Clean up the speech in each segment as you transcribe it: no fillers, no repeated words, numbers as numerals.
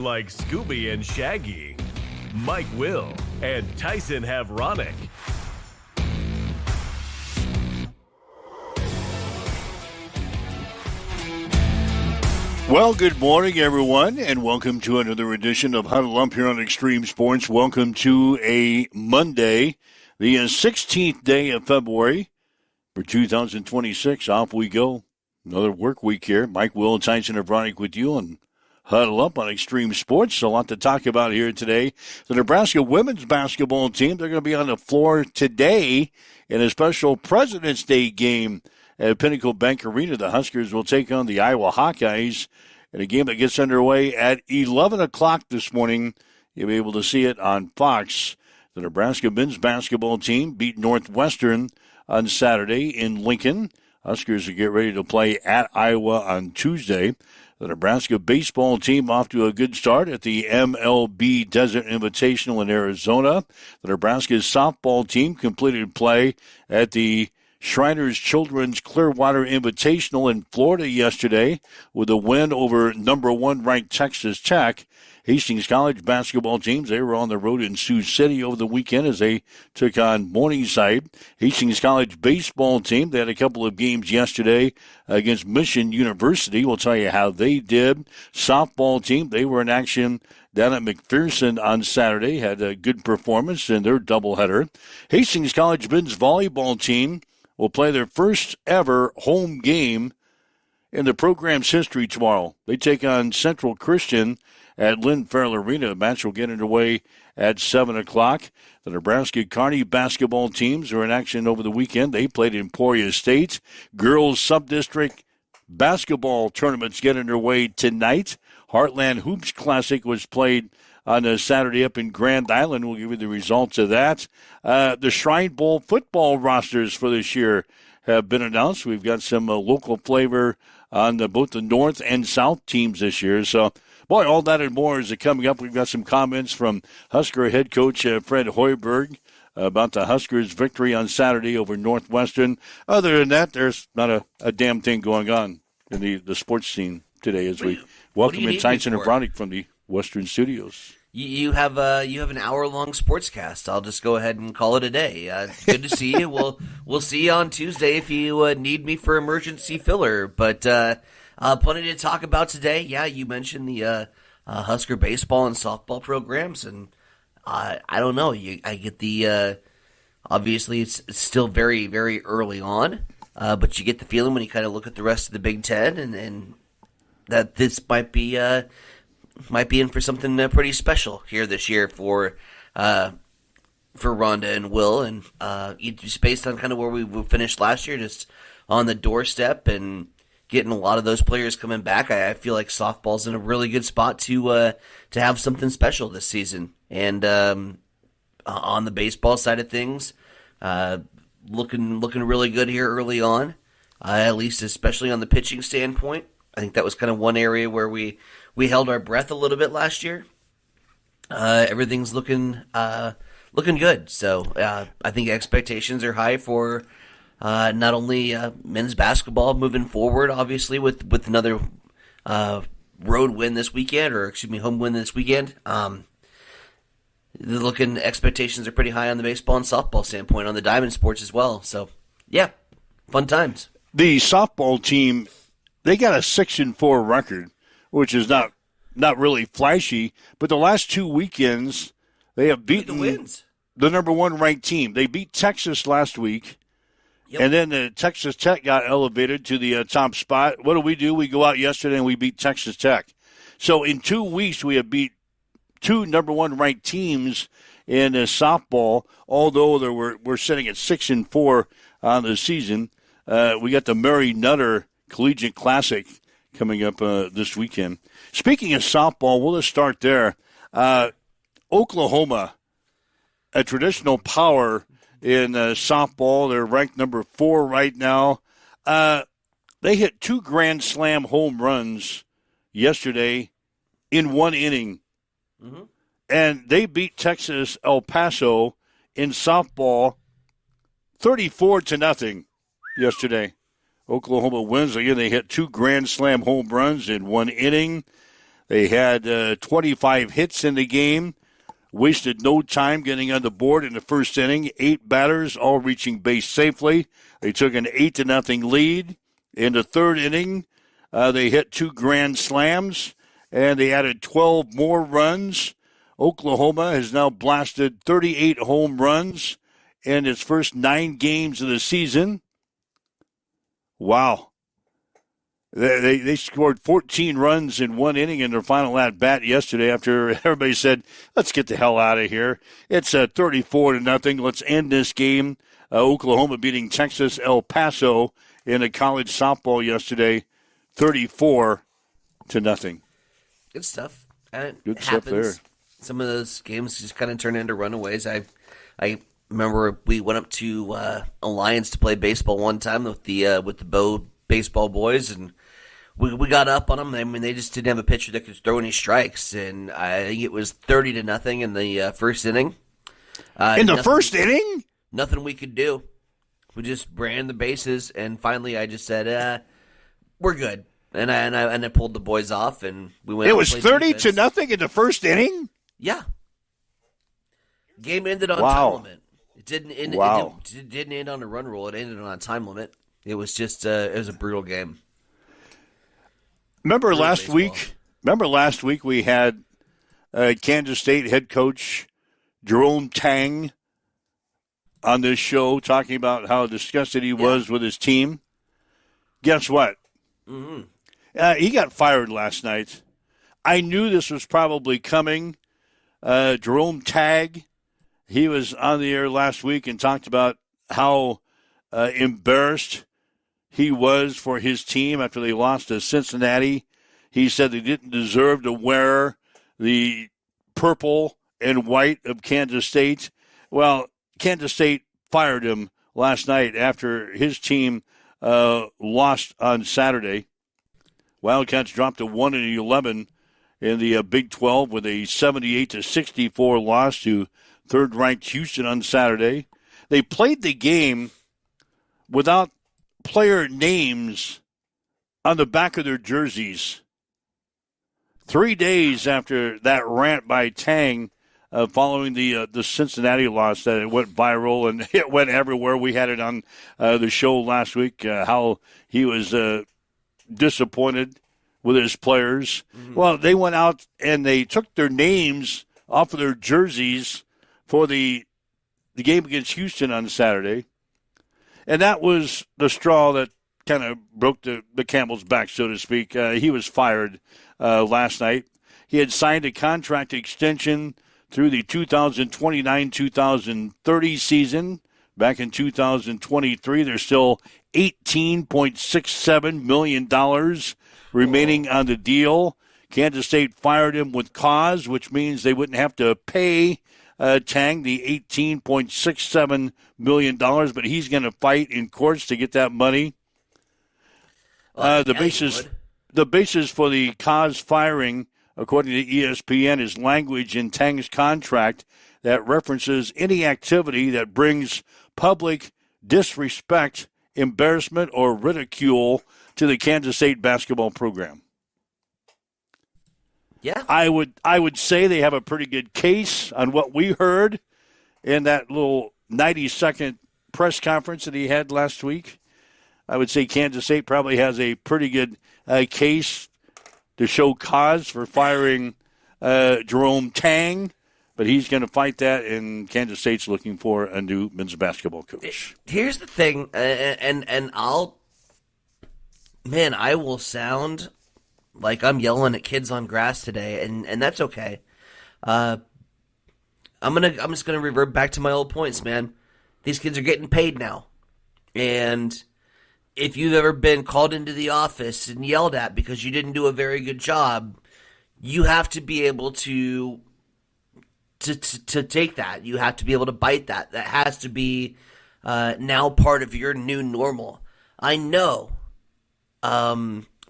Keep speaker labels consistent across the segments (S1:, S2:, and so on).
S1: Like Scooby and Shaggy, Mike Will, and Tyson Havronic.
S2: Well, good morning, everyone, and welcome to another edition of Huddle Up here on Extreme Sports. Welcome to a Monday, the 16th day of February for 2026. Off we go. Another work week here. Mike Will, Tyson Havronic with you and Huddle Up on Extreme Sports. A lot to talk about here today. The Nebraska women's basketball team, they're going to be on the floor today in a special President's Day game at Pinnacle Bank Arena. The Huskers will take on the Iowa Hawkeyes in a game that gets underway at 11 o'clock this morning. You'll be able to see it on Fox. The Nebraska men's basketball team beat Northwestern on Saturday in Lincoln. Huskers will get ready to play at Iowa on Tuesday. The Nebraska baseball team off to a good start at the MLB Desert Invitational in Arizona. The Nebraska softball team completed play at the Shriners Children's Clearwater Invitational in Florida yesterday with a win over number one ranked Texas Tech. Hastings College basketball teams, they were on the road in Sioux City over the weekend as they took on Morningside. Hastings College baseball team, they had a couple of games yesterday against Mission University. We'll tell you how they did. Softball team, they were in action down at McPherson on Saturday, had a good performance in their doubleheader. Hastings College men's volleyball team will play their first ever home game in the program's history tomorrow. They take on Central Christian at Lynn Farrell Arena. The match will get underway at 7 o'clock. The Nebraska Kearney basketball teams are in action over the weekend. They played in Emporia State. Girls Sub-District basketball tournaments get underway tonight. Heartland Hoops Classic was played on a Saturday up in Grand Island. We'll give you the results of that. The Shrine Bowl football rosters for this year have been announced. We've got some local flavor on both the North and South teams this year. So, boy, all that and more is coming up. We've got some comments from Husker head coach Fred Hoiberg about the Huskers' victory on Saturday over Northwestern. Other than that, there's not a damn thing going on in the sports scene today as we welcome in Tyson Havronic from the Western Studios.
S3: You have an hour-long sportscast. I'll just go ahead and call it a day. It's good to see you. We'll see you on Tuesday if you need me for emergency filler. But plenty to talk about today. Yeah, you mentioned the Husker baseball and softball programs, and I don't know. I get the obviously it's still very, very early on, but you get the feeling when you kind of look at the rest of the Big Ten and that this might be in for something pretty special here this year for Rhonda and Will, and just based on kind of where we finished last year, just on the doorstep and getting a lot of those players coming back. I feel like softball's in a really good spot to have something special this season. And on the baseball side of things, looking really good here early on, at least especially on the pitching standpoint. I think that was kind of one area where we held our breath a little bit last year. Everything's looking good. So I think expectations are high for not only men's basketball moving forward, obviously with another road win this weekend, home win this weekend. Expectations are pretty high on the baseball and softball standpoint, on the diamond sports as well. So yeah, fun times.
S2: The softball team, they got a 6-4 record, which is not really flashy, but the last 2 weekends they have beaten the number one ranked team. They beat Texas last week, and then the Texas Tech got elevated to the top spot. What do? We go out yesterday and we beat Texas Tech. So in 2 weeks we have beat two number one ranked teams in softball, although we're sitting at 6-4 on the season. We got the Mary Nutter Collegiate Classic coming up this weekend. Speaking of softball, we'll just start there. Oklahoma, a traditional power in softball. They're ranked number 4 right now. They hit 2 Grand Slam home runs yesterday in 1 inning. Mm-hmm. And they beat Texas El Paso in softball 34-0 yesterday. Oklahoma wins. Again, they hit 2 Grand Slam home runs in 1 inning. They had 25 hits in the game, wasted no time getting on the board in the first inning. 8 batters, all reaching base safely. They took an 8-0 lead. In the third inning, they hit 2 grand slams, and they added 12 more runs. Oklahoma has now blasted 38 home runs in its first 9 games of the season. Wow. They scored 14 runs in 1 inning in their final at-bat yesterday after everybody said, let's get the hell out of here. It's 34-0. Let's end this game. Oklahoma beating Texas El Paso in a college softball yesterday, 34-0.
S3: Good stuff. And it
S2: Good
S3: happens.
S2: stuff there.
S3: Some of those games just kind of turn into runaways. I remember we went up to Alliance to play baseball one time with the Bow baseball boys, and we got up on them. I mean, they just didn't have a pitcher that could throw any strikes, and I think it was 30-0 in the first inning.
S2: In the first inning?
S3: Nothing we could do. We just ran the bases, and finally I just said, we're good. And I pulled the boys off, and we went.
S2: It was 30-0 in the first inning?
S3: Yeah. Game ended on
S2: Wow.
S3: time limit. It didn't end.
S2: Wow.
S3: It didn't end on a run rule. It ended on a time limit. It was just it was a brutal game.
S2: Remember
S3: Brutal
S2: last
S3: baseball.
S2: week? Remember last week we had Kansas State head coach Jerome Tang on this show talking about how disgusted he was with his team. Guess what? Mm-hmm. He got fired last night. I knew this was probably coming. Jerome Tang, he was on the air last week and talked about how embarrassed he was for his team after they lost to Cincinnati. He said they didn't deserve to wear the purple and white of Kansas State. Well, Kansas State fired him last night after his team lost on Saturday. Wildcats dropped to 1-11 in the Big 12 with a 78-64 loss to third-ranked Houston on Saturday. They played the game without player names on the back of their jerseys. 3 days after that rant by Tang following the Cincinnati loss, that it went viral and it went everywhere. We had it on the show last week, how he was disappointed with his players. Mm-hmm. Well, they went out and they took their names off of their jerseys for the game against Houston on Saturday. And that was the straw that kind of broke the camel's back, so to speak. He was fired last night. He had signed a contract extension through the 2029-2030 season. Back in 2023, there's still $18.67 million remaining on the deal. Kansas State fired him with cause, which means they wouldn't have to pay Tang the $18.67 million, but he's going to fight in courts to get that money. The basis for the cause firing, according to ESPN, is language in Tang's contract that references any activity that brings public disrespect, embarrassment, or ridicule to the Kansas State basketball program.
S3: Yeah,
S2: I would say they have a pretty good case on what we heard in that little 90-second press conference that he had last week. I would say Kansas State probably has a pretty good case to show cause for firing Jerome Tang, but he's going to fight that, and Kansas State's looking for a new men's basketball coach.
S3: Here's the thing, and I will sound like I'm yelling at kids on grass today, and that's okay. I'm just gonna revert back to my old points, man. These kids are getting paid now, and if you've ever been called into the office and yelled at because you didn't do a very good job, you have to be able to take that. You have to be able to bite that. That has to be now part of your new normal. I know.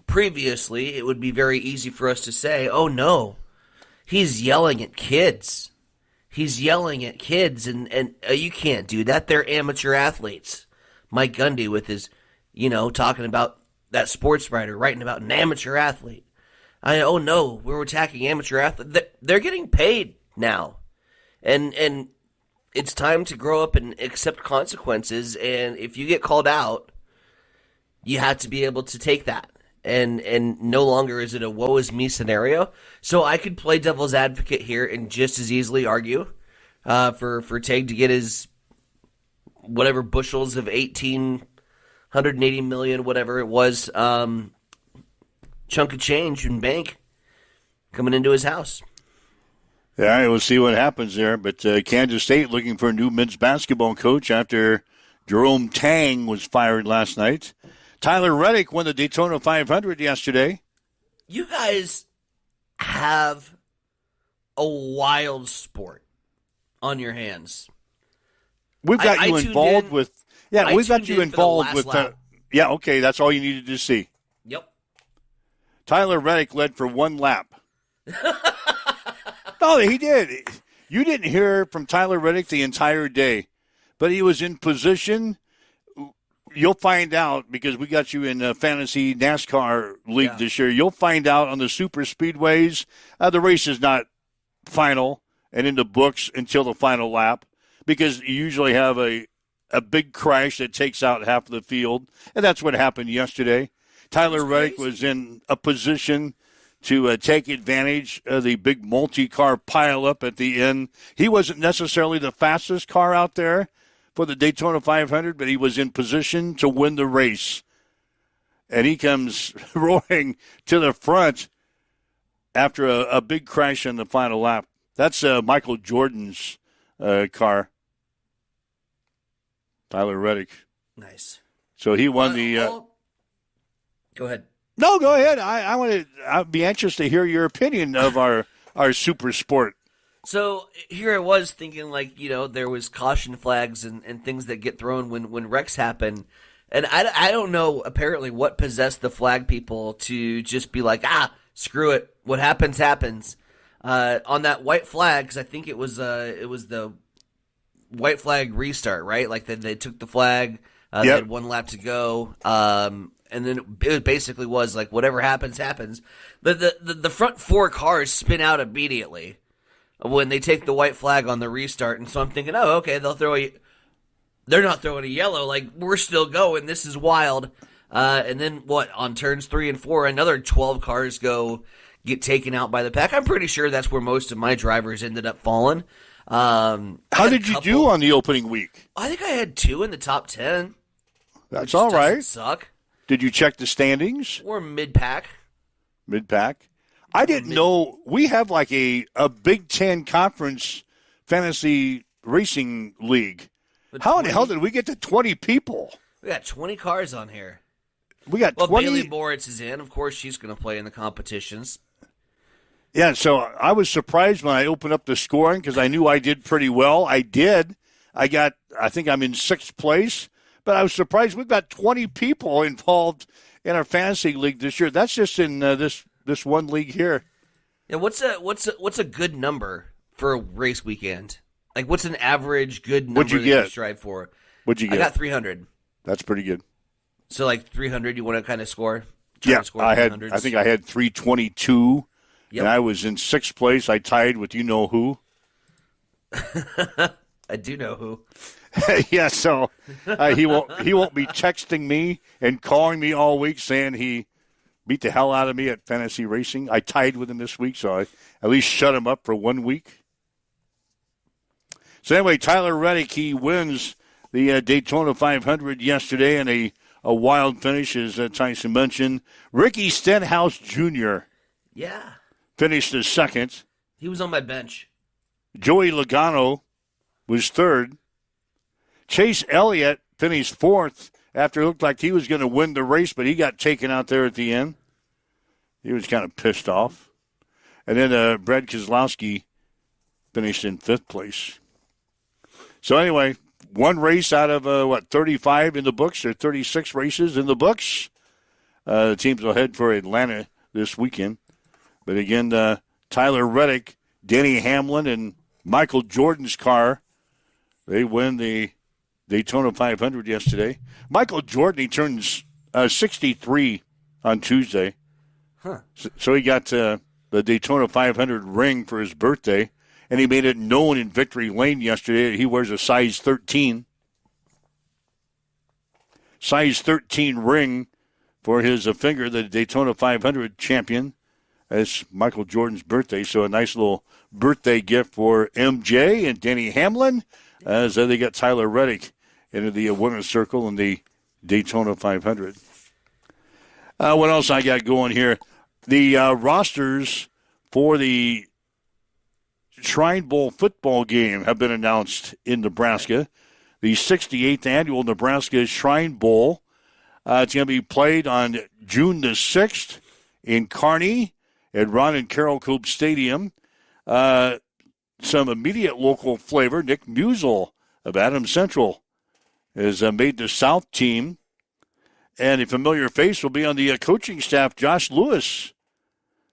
S3: Previously, it would be very easy for us to say, oh no, he's yelling at kids. He's yelling at kids, and you can't do that. They're amateur athletes. Mike Gundy with his, talking about that sports writer, writing about an amateur athlete. Oh no, we're attacking amateur athletes. They're getting paid now, and it's time to grow up and accept consequences. And if you get called out, you have to be able to take that. And no longer is it a woe is me scenario. So I could play devil's advocate here and just as easily argue for Tig to get his whatever bushels of 180 million, whatever it was, chunk of change in bank coming into his house.
S2: Yeah, we'll see what happens there. But Kansas State looking for a new men's basketball coach after Jerome Tang was fired last night. Tyler Reddick won the Daytona 500 yesterday.
S3: You guys have a wild sport on your hands.
S2: We've got you involved with. Yeah, we've got you involved with. Yeah, okay, that's all you needed to see.
S3: Yep.
S2: Tyler Reddick led for one lap. No, he did. You didn't hear from Tyler Reddick the entire day, but he was in position. You'll find out because we got you in a fantasy NASCAR league this year. You'll find out on the super speedways. The race is not final and in the books until the final lap because you usually have a big crash that takes out half of the field, and that's what happened yesterday. Tyler Reddick was in a position to take advantage of the big multi-car pileup at the end. He wasn't necessarily the fastest car out there for the Daytona 500, but he was in position to win the race. And he comes roaring to the front after a big crash in the final lap. That's Michael Jordan's car. Tyler Reddick.
S3: Nice.
S2: So he won
S3: Go ahead.
S2: No, go ahead. I'd be anxious to hear your opinion of our super sport.
S3: So here I was thinking, there was caution flags and things that get thrown when wrecks happen. And I don't know, apparently, what possessed the flag people to just be like, screw it. What happens, happens. On that white flag, because I think it was the white flag restart, right? Like they took the flag, they had one lap to go, and then it basically was like whatever happens, happens. The front four cars spin out immediately when they take the white flag on the restart, and so I'm thinking, oh, okay, they're not throwing a yellow, like we're still going. This is wild. And then on turns 3 and 4, another 12 cars get taken out by the pack. I'm pretty sure that's where most of my drivers ended up falling.
S2: How did you do on the opening week?
S3: I think I had 2 in the top 10.
S2: That's all right.
S3: Suck.
S2: Did you check the standings?
S3: Or mid-pack.
S2: Mid-pack? I didn't know we have like a Big Ten conference fantasy racing league. How in the hell did we get to 20 people?
S3: We got 20 cars on here.
S2: We got 20.
S3: Bailey Moritz is in. Of course, she's going to play in the competitions.
S2: Yeah, so I was surprised when I opened up the scoring because I knew I did pretty well. I did. I think I'm in 6th place, but I was surprised we've got 20 people involved in our fantasy league this year. That's just in this one league here.
S3: Yeah, what's a good number for a race weekend? Like, what's an average good number
S2: What'd you get?
S3: You strive for?
S2: What'd you get?
S3: I got 300.
S2: That's pretty good.
S3: So, like 300, you want to kind of score?
S2: Yeah, I think I had 322, and I was in 6th place. I tied with you know who.
S3: I do know who.
S2: Yeah, so he won't be texting me and calling me all week saying he beat the hell out of me at fantasy racing. I tied with him this week, so I at least shut him up for 1 week. So anyway, Tyler Reddick, he wins the Daytona 500 yesterday in a wild finish, as Tyson mentioned. Ricky Stenhouse Jr. Finished as 2nd.
S3: He was on my bench.
S2: Joey Logano was 3rd. Chase Elliott finished 4th after it looked like he was going to win the race, but he got taken out there at the end. He was kind of pissed off. And then Brad Keselowski finished in 5th place. So anyway, one race out of, 35 in the books, or 36 races in the books. The teams will head for Atlanta this weekend. But again, Tyler Reddick, Denny Hamlin, and Michael Jordan's car, they win the Daytona 500 yesterday. Michael Jordan, he turns 63 on Tuesday.
S3: Huh.
S2: So he got the Daytona 500 ring for his birthday, and he made it known in Victory Lane yesterday that he wears a size 13. Size 13 ring for his finger, the Daytona 500 champion. It's Michael Jordan's birthday, so a nice little birthday gift for MJ and Denny Hamlin as they got Tyler Reddick into the winner's circle in the Daytona 500. What else I got going here? The rosters for the Shrine Bowl football game have been announced in Nebraska. The 68th annual Nebraska Shrine Bowl. It's going to be played on June the 6th in Kearney at Ron and Carol Coop Stadium. Some immediate local flavor. Nick Musel of Adams Central has made the South team. And a familiar face will be on the coaching staff, Josh Lewis.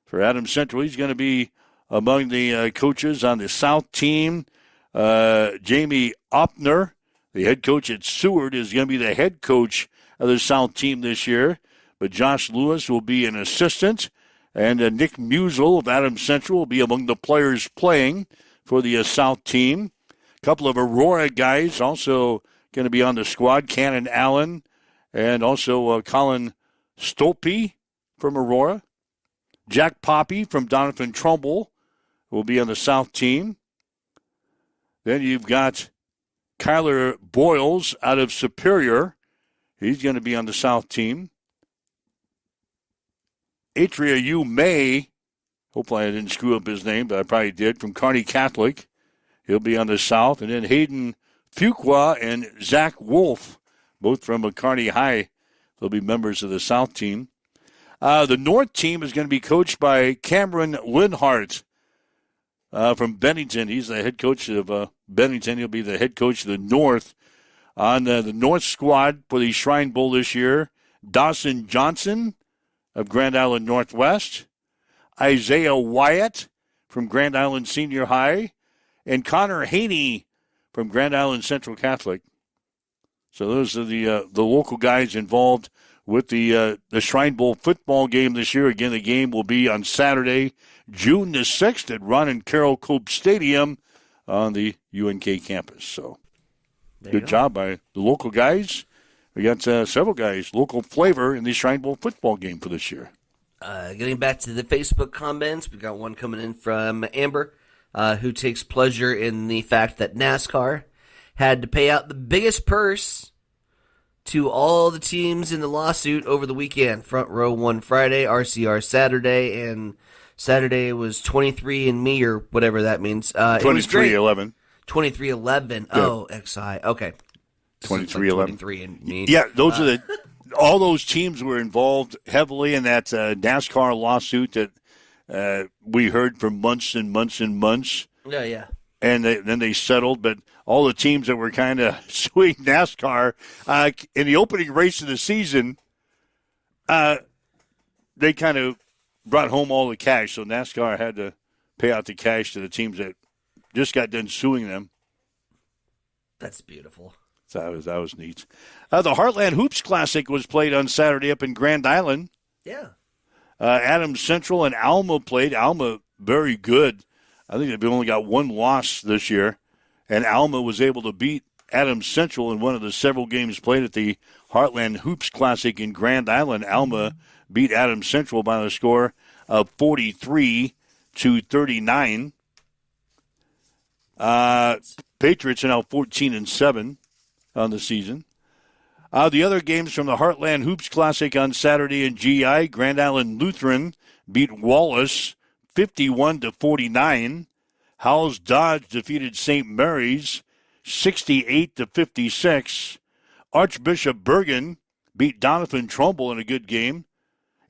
S2: For Adams Central, he's going to be among the coaches on the South team. Jamie Opner, the head coach at Seward, is going to be the head coach of the South team this year. But Josh Lewis will be an assistant. And Nick Musel of Adams Central will be among the players playing for the South team. A couple of Aurora guys also going to be on the squad. Cannon Allen and also Colin Stolpe from Aurora. Jack Poppy from Donovan Trumbull will be on the South team. Then you've got Kyler Boyles out of Superior. He's going to be on the South team. Atria U. May, hopefully I didn't screw up his name, but I probably did, from Kearney Catholic. He'll be on the South. And then Hayden Fuqua and Zach Wolf, both from Kearney High. They'll be members of the South team. The North team is going to be coached by Cameron Linhart from Bennington. He's the head coach of Bennington. He'll be the head coach of the North. On the North squad for the Shrine Bowl this year, Dawson Johnson of Grand Island Northwest, Isaiah Wyatt from Grand Island Senior High, and Connor Haney from Grand Island Central Catholic. So those are the local guys involved with the Shrine Bowl football game this year. Again, the game will be on Saturday, June the 6th at Ron and Carol Coop Stadium on the UNK campus. So good job by the local guys. We got several guys, local flavor in the Shrine Bowl football game for this year.
S3: Getting back to the Facebook comments, we got one coming in from Amber, who takes pleasure in the fact that NASCAR had to pay out the biggest purse to all the teams in the lawsuit over the weekend. Front Row won Friday, RCR Saturday, and Saturday was 23andMe or whatever that means.
S2: 23-11.
S3: 23-11.
S2: Yeah.
S3: Oh, XI. Okay.
S2: 23-11.
S3: 23andMe.
S2: Yeah, those are all those teams were involved heavily in that NASCAR lawsuit that we heard for months and months and months.
S3: Yeah.
S2: And then they settled, but all the teams that were kind of suing NASCAR in the opening race of the season, they kind of brought home all the cash. So NASCAR had to pay out the cash to the teams that just got done suing them.
S3: That's beautiful.
S2: So that was neat. The Heartland Hoops Classic was played on Saturday up in Grand Island.
S3: Yeah.
S2: Adams Central and Alma played. Alma, very good. I think they've only got one loss this year. And Alma was able to beat Adams Central in one of the several games played at the Heartland Hoops Classic in Grand Island. Alma beat Adams Central by the score of 43-39. Patriots are now 14-7 on the season. The other games from the Heartland Hoops Classic on Saturday in GI, Grand Island Lutheran beat Wallace 51-49. Howells Dodge defeated St. Mary's 68-56. Archbishop Bergen beat Donovan Trumbull in a good game.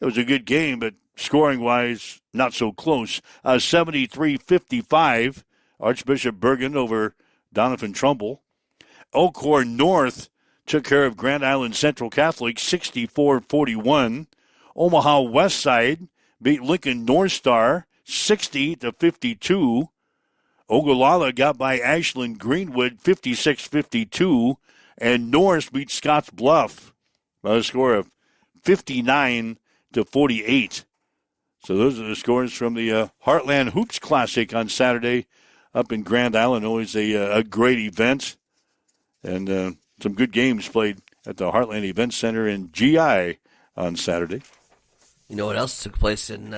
S2: It was a good game, but scoring-wise, not so close. 73-55, Archbishop Bergen over Donovan Trumbull. Elkhorn North took care of Grand Island Central Catholic 64-41. Omaha Westside beat Lincoln North Star 60-52. Ogallala got by Ashland Greenwood 56-52. And Norris beat Scotts Bluff by a score of 59-48. So those are the scores from the Heartland Hoops Classic on Saturday up in Grand Island. Always a great event. And some good games played at the Heartland Event Center in GI on Saturday.
S3: You know what else took place in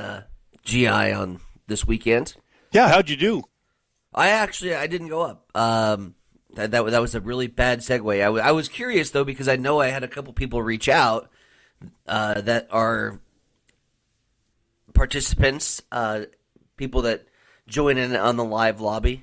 S3: GI on this weekend?
S2: Yeah, how'd you do?
S3: I didn't go up. That was a really bad segue. I was curious, though, because I know I had a couple people reach out that are participants, people that join in on the live lobby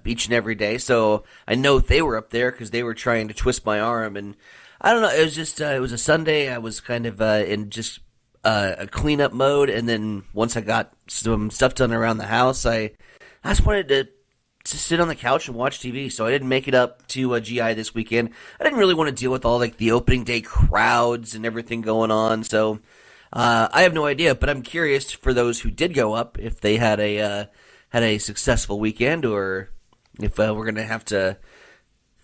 S3: each and every day. So I know they were up there because they were trying to twist my arm. And I don't know, it was just it was a Sunday. I was kind of in just a cleanup mode. And then once I got some stuff done around the house, I just wanted to sit on the couch and watch TV, so I didn't make it up to GI this weekend. I didn't really want to deal with all like the opening day crowds and everything going on, so I have no idea. But I'm curious for those who did go up if they had a successful weekend, or if we're going to have to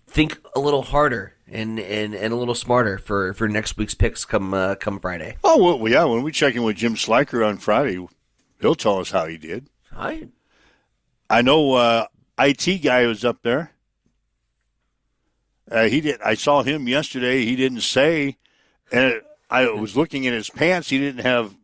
S3: think a little harder and a little smarter for next week's picks come Friday.
S2: Oh well, yeah. When we check in with Jim Sliker on Friday, he'll tell us how he did. I know. IT guy was up there. He did. I saw him yesterday. He didn't say, and I was looking in his pants. He didn't have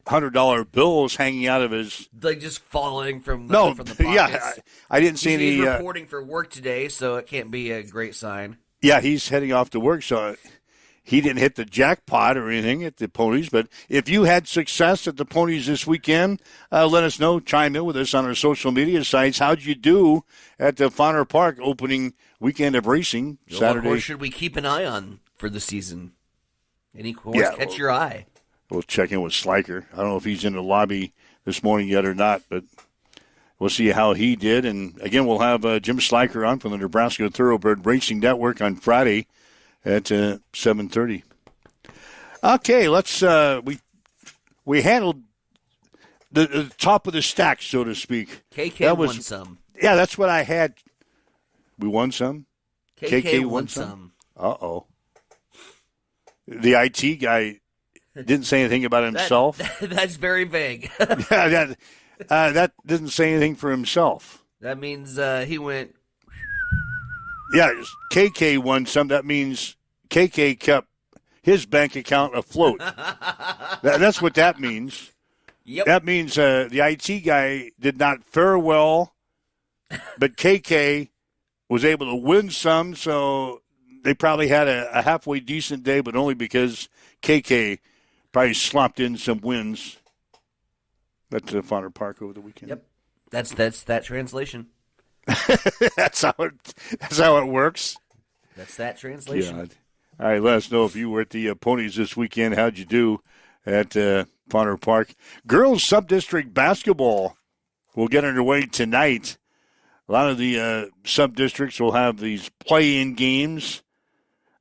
S2: $100 bills hanging out of his,
S3: like just falling from the pockets.
S2: Yeah, I didn't see any.
S3: He's reporting for work today, so it can't be a great sign.
S2: Yeah, he's heading off to work, so he didn't hit the jackpot or anything at the Ponies. But if you had success at the Ponies this weekend, let us know. Chime in with us on our social media sites. How'd you do at the Fauner Park opening weekend of racing Saturday?
S3: What horse should we keep an eye on for the season? Any horse catch your eye?
S2: We'll check in with Sliker. I don't know if he's in the lobby this morning yet or not, but we'll see how he did. And, again, we'll have Jim Sliker on from the Nebraska Thoroughbred Racing Network on Friday at 7:30. Okay, let's we handled the top of the stack, so to speak.
S3: KK won some.
S2: Yeah, that's what I had. We won some.
S3: KK won some.
S2: Uh-oh. The IT guy didn't say anything about himself.
S3: That's very vague.
S2: Yeah, that didn't say anything for himself.
S3: That means he went.
S2: Yeah, KK won some. That means KK kept his bank account afloat. That's what that means.
S3: Yep.
S2: That means the IT guy did not fare well, but KK was able to win some, so they probably had a halfway decent day, but only because KK probably slopped in some wins at the Fauner Park over the weekend.
S3: Yep, that's that translation.
S2: That's how it works.
S3: That's that translation.
S2: God. All right, let us know if you were at the Ponies this weekend. How'd you do at Fauner Park? Girls Sub-District Basketball will get underway tonight. A lot of the sub-districts will have these play-in games.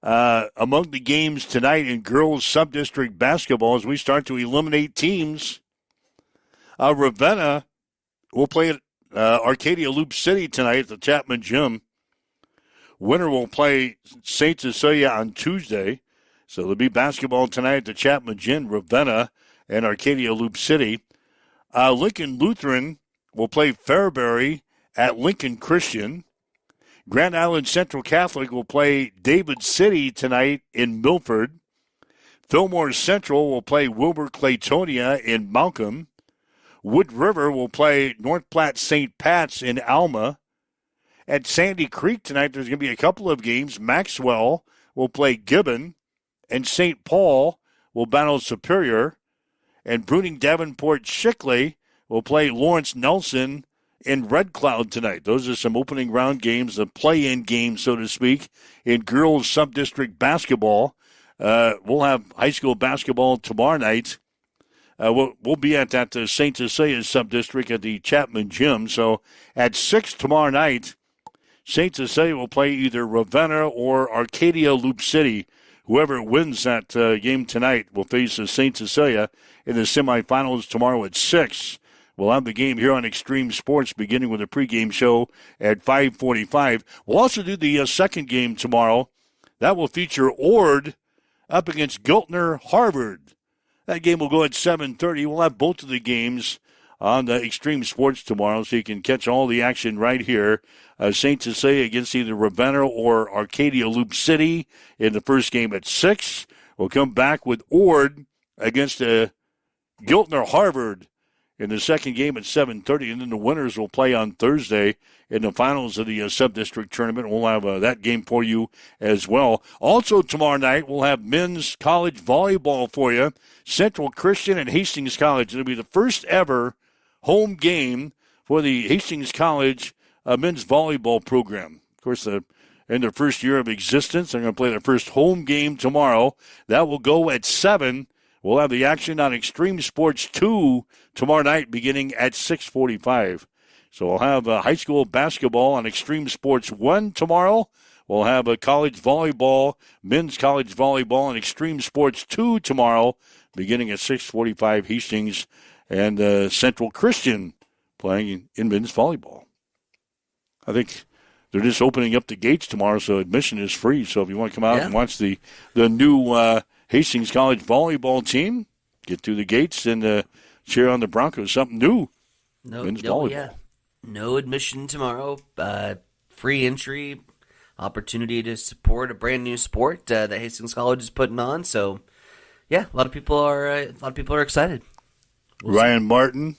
S2: Among the games tonight in girls sub-district basketball, as we start to eliminate teams, Ravenna will play at Arcadia Loop City tonight at the Chapman Gym. Winter will play St. Cecilia on Tuesday. So there'll be basketball tonight at the Chapman Gym, Ravenna, and Arcadia Loop City. Lincoln Lutheran will play Fairbury at Lincoln Christian. Grand Island Central Catholic will play David City tonight in Milford. Fillmore Central will play Wilbur Claytonia in Malcolm. Wood River will play North Platte St. Pat's in Alma. At Sandy Creek tonight, there's going to be a couple of games. Maxwell will play Gibbon, and St. Paul will battle Superior. And Bruning Davenport Shickley will play Lawrence Nelson in Red Cloud tonight. Those are some opening round games, the play-in games, so to speak, in girls sub-district basketball. We'll have high school basketball tomorrow night. We'll be at that St. Cecilia sub-district at the Chapman Gym. So at 6 tomorrow night, St. Cecilia will play either Ravenna or Arcadia Loop City. Whoever wins that game tonight will face St. Cecilia in the semifinals tomorrow at 6. We'll have the game here on Extreme Sports, beginning with a pregame show at 5:45. We'll also do the second game tomorrow. That will feature Ord up against Giltner Harvard. That game will go at 7:30. We'll have both of the games on the Extreme Sports tomorrow, so you can catch all the action right here. St. Cecilia against either Ravenna or Arcadia Loop City in the first game at 6. We'll come back with Ord against Giltner Harvard in the second game at 7:30, and then the winners will play on Thursday in the finals of the sub-district tournament. We'll have that game for you as well. Also tomorrow night, we'll have men's college volleyball for you. Central Christian and Hastings College. It'll be the first ever home game for the Hastings College men's volleyball program. Of course, in their first year of existence, they're going to play their first home game tomorrow. That will go at 7. We'll have the action on Extreme Sports 2 tomorrow night beginning at 6:45. So we'll have high school basketball on Extreme Sports 1 tomorrow. We'll have a college volleyball, men's college volleyball on Extreme Sports 2 tomorrow beginning at 6:45. Hastings and Central Christian playing in men's volleyball. I think they're just opening up the gates tomorrow, so admission is free. So if you want to come out and watch the new Hastings College volleyball team, get through the gates and cheer on the Broncos. Something new. Men's volleyball.
S3: Yeah. No admission tomorrow. Free entry. Opportunity to support a brand new sport that Hastings College is putting on. So, yeah, a lot of people are excited.
S2: Ryan Martin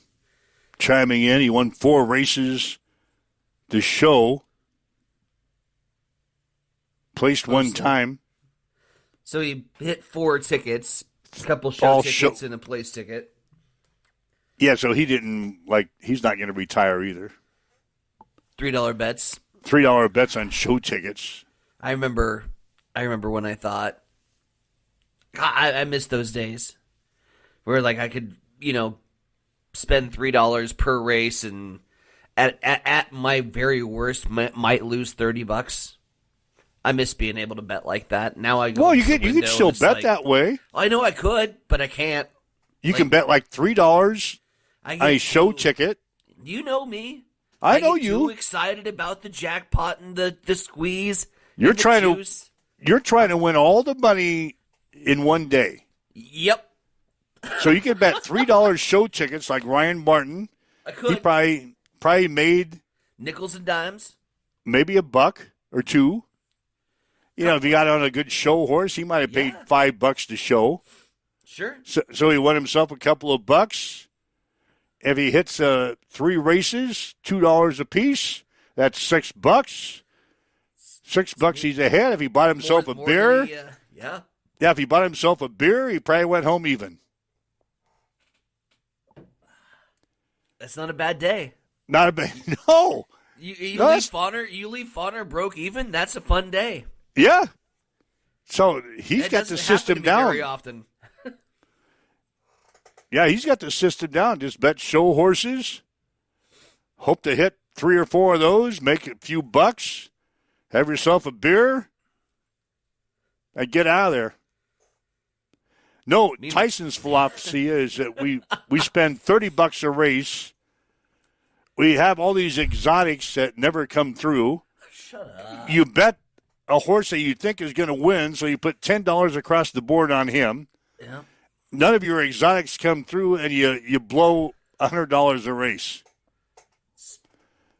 S2: chiming in. He won 4 races. The show placed one time.
S3: So he hit 4 tickets, a couple show tickets and a place ticket.
S2: Yeah, so he didn't, he's not going to retire either.
S3: $3 bets.
S2: $3 bets on show tickets.
S3: I remember when I thought, I miss those days where I could, spend $3 per race and at my very worst might lose $30. I miss being able to bet like that. Now I go.
S2: Well, you can still bet that way.
S3: I know I could, but I can't.
S2: You can bet $3 on a show ticket.
S3: You know me.
S2: I know
S3: get
S2: you.
S3: Too excited about the jackpot and the squeeze.
S2: You're trying to win all the money in one day.
S3: Yep.
S2: So you can bet $3 show tickets like Ryan Martin.
S3: I could.
S2: He probably made
S3: nickels and dimes.
S2: Maybe $1 or $2. If he got on a good show horse, he might have paid $5 to show.
S3: Sure.
S2: So he won himself a couple of bucks. If he hits 3 races, $2 a piece, that's $6. $6 he's ahead. If he bought himself a beer, if he bought himself a beer, he probably went home even.
S3: That's not a bad day.
S2: Not a bad. No.
S3: You leave Fauner broke even. That's a fun day.
S2: Yeah. So he's got the system down.
S3: Very often.
S2: Yeah, he's got the system down. Just bet show horses. Hope to hit 3 or 4 of those. Make a few bucks. Have yourself a beer. And get out of there. No, Tyson's philosophy is that we spend $30 a race. We have all these exotics that never come through.
S3: Shut up.
S2: You bet a horse that you think is going to win, so you put $10 across the board on him.
S3: Yeah.
S2: None of your exotics come through, and you blow $100 a race.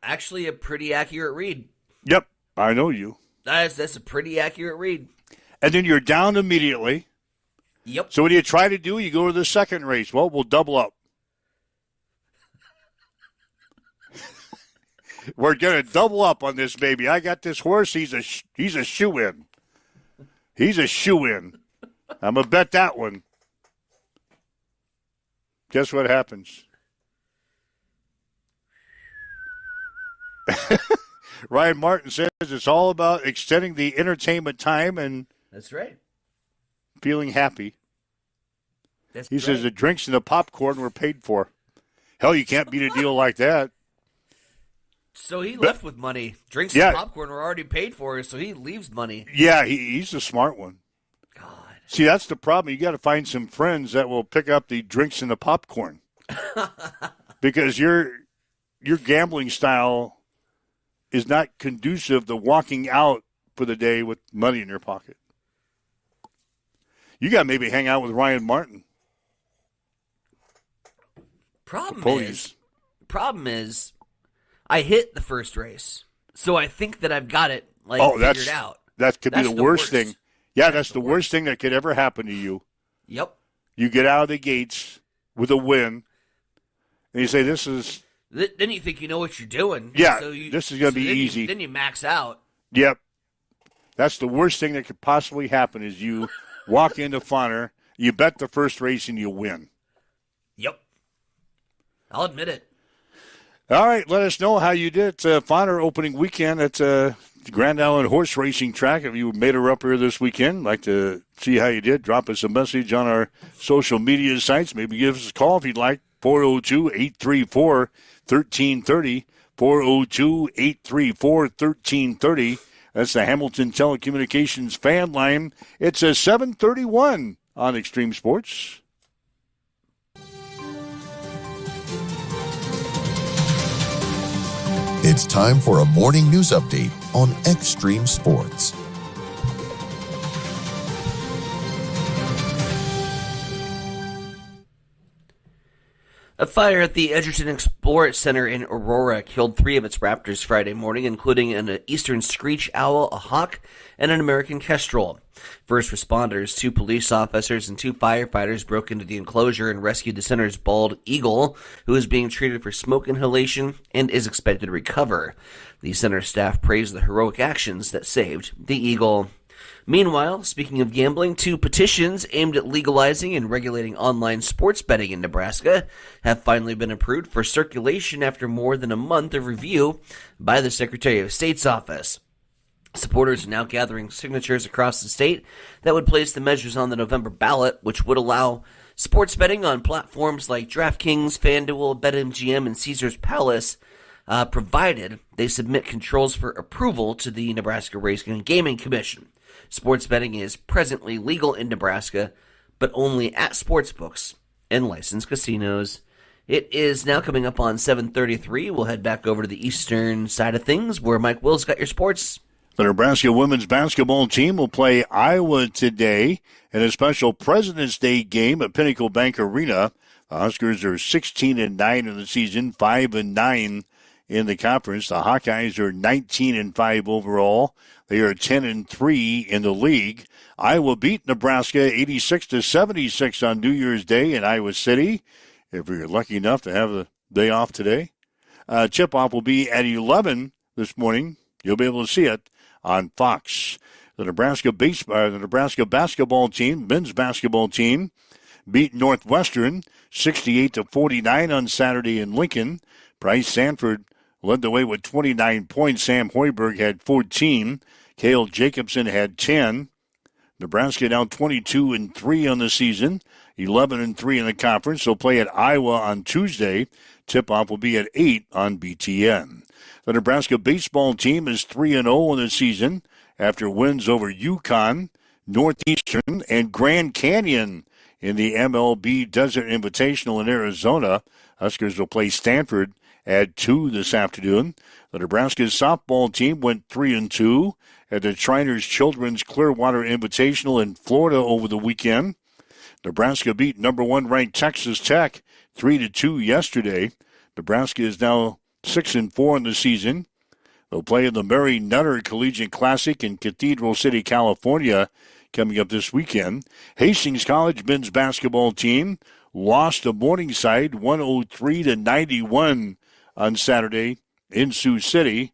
S3: Actually, a pretty accurate read.
S2: Yep, I know you.
S3: That's a pretty accurate read.
S2: And then you're down immediately.
S3: Yep.
S2: So what do you try to do? You go to the second race. Well, we'll double up. We're going to double up on this baby. I got this horse. He's a shoe-in. He's a shoe-in. I'm going to bet that one. Guess what happens? Ryan Martin says it's all about extending the entertainment time and
S3: that's right.
S2: Feeling happy. He
S3: right.
S2: says the drinks and the popcorn were paid for. Hell, you can't beat a deal like that.
S3: So he left with money. Drinks and popcorn were already paid for, so he leaves money.
S2: Yeah, he's a smart one.
S3: God.
S2: See, that's the problem. You got to find some friends that will pick up the drinks and the popcorn. Because your gambling style is not conducive to walking out for the day with money in your pocket. You got to maybe hang out with Ryan Martin.
S3: Problem is, I hit the first race, so I think that I've got it figured out.
S2: That could be the worst thing. Yeah, that's the worst thing that could ever happen to you.
S3: Yep.
S2: You get out of the gates with a win, and you say, this is...
S3: Then you think you know what you're doing.
S2: Yeah, this is going to be easy.
S3: Then you max out.
S2: Yep. That's the worst thing that could possibly happen is you walk into Fonner, you bet the first race, and you win.
S3: Yep. I'll admit it.
S2: All right, let us know how you did. Fonner opening weekend at Grand Island Horse Racing Track. If you made her up here this weekend, like to see how you did, drop us a message on our social media sites. Maybe give us a call if you'd like. 402-834-1330. 402-834-1330. That's the Hamilton Telecommunications fan line. It's a 7:31 on Extreme Sports.
S4: It's time for a morning news update on Extreme Sports.
S3: A fire at the Edgerton Explorer Center in Aurora killed 3 of its raptors Friday morning, including an eastern screech owl, a hawk, and an American kestrel. First responders, 2 police officers, and 2 firefighters broke into the enclosure and rescued the center's bald eagle, who is being treated for smoke inhalation and is expected to recover. The center staff praised the heroic actions that saved the eagle. Meanwhile, speaking of gambling, 2 petitions aimed at legalizing and regulating online sports betting in Nebraska have finally been approved for circulation after more than a month of review by the Secretary of State's office. Supporters are now gathering signatures across the state that would place the measures on the November ballot, which would allow sports betting on platforms like DraftKings, FanDuel, BetMGM, and Caesars Palace, provided they submit controls for approval to the Nebraska Racing and Gaming Commission. Sports betting is presently legal in Nebraska, but only at sportsbooks and licensed casinos. It is now coming up on 7:33. We'll head back over to the eastern side of things, where Mike Will's got your sports.
S2: The Nebraska women's basketball team will play Iowa today in a special President's Day game at Pinnacle Bank Arena. The Huskers are 16-9 in the season, 5-9 in the conference. The Hawkeyes are 19-5 overall. They are 10-3 in the league. Iowa beat Nebraska 86-76 on New Year's Day in Iowa City. If you're lucky enough to have the day off today, tip-off will be at 11 this morning. You'll be able to see it on Fox. The Nebraska basketball team, men's basketball team, beat Northwestern 68-49 on Saturday in Lincoln. Bryce Sanford led the way with 29 points. Sam Hoiberg had 14. Cale Jacobson had 10. Nebraska now 22-3 on the season, 11-3 in the conference. They'll play at Iowa on Tuesday. Tip-off will be at 8 on BTN. The Nebraska baseball team is 3-0 in the season after wins over UConn, Northeastern, and Grand Canyon in the MLB Desert Invitational in Arizona. Huskers will play Stanford at 2 this afternoon. The Nebraska softball team went 3-2 at the Shriners Children's Clearwater Invitational in Florida over the weekend. Nebraska beat number 1 ranked Texas Tech 3-2 yesterday. Nebraska is now 6-4 in the season. They'll play in the Mary Nutter Collegiate Classic in Cathedral City, California, coming up this weekend. Hastings College men's basketball team lost to Morningside 103-91 on Saturday in Sioux City.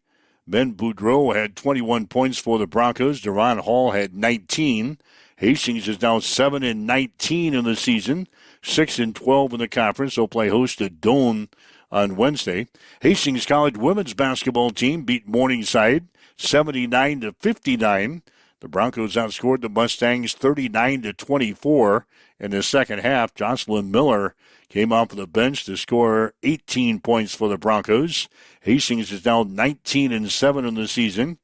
S2: Ben Boudreau had 21 points for the Broncos. Deron Hall had 19. Hastings is now 7-19 in the season, 6-12 in the conference. They'll play host to Doane on Wednesday. Hastings College women's basketball team beat Morningside 79-59. The Broncos outscored the Mustangs 39-24 in the second half. Jocelyn Miller came off of the bench to score 18 points for the Broncos. Hastings is now 19-7 in the season,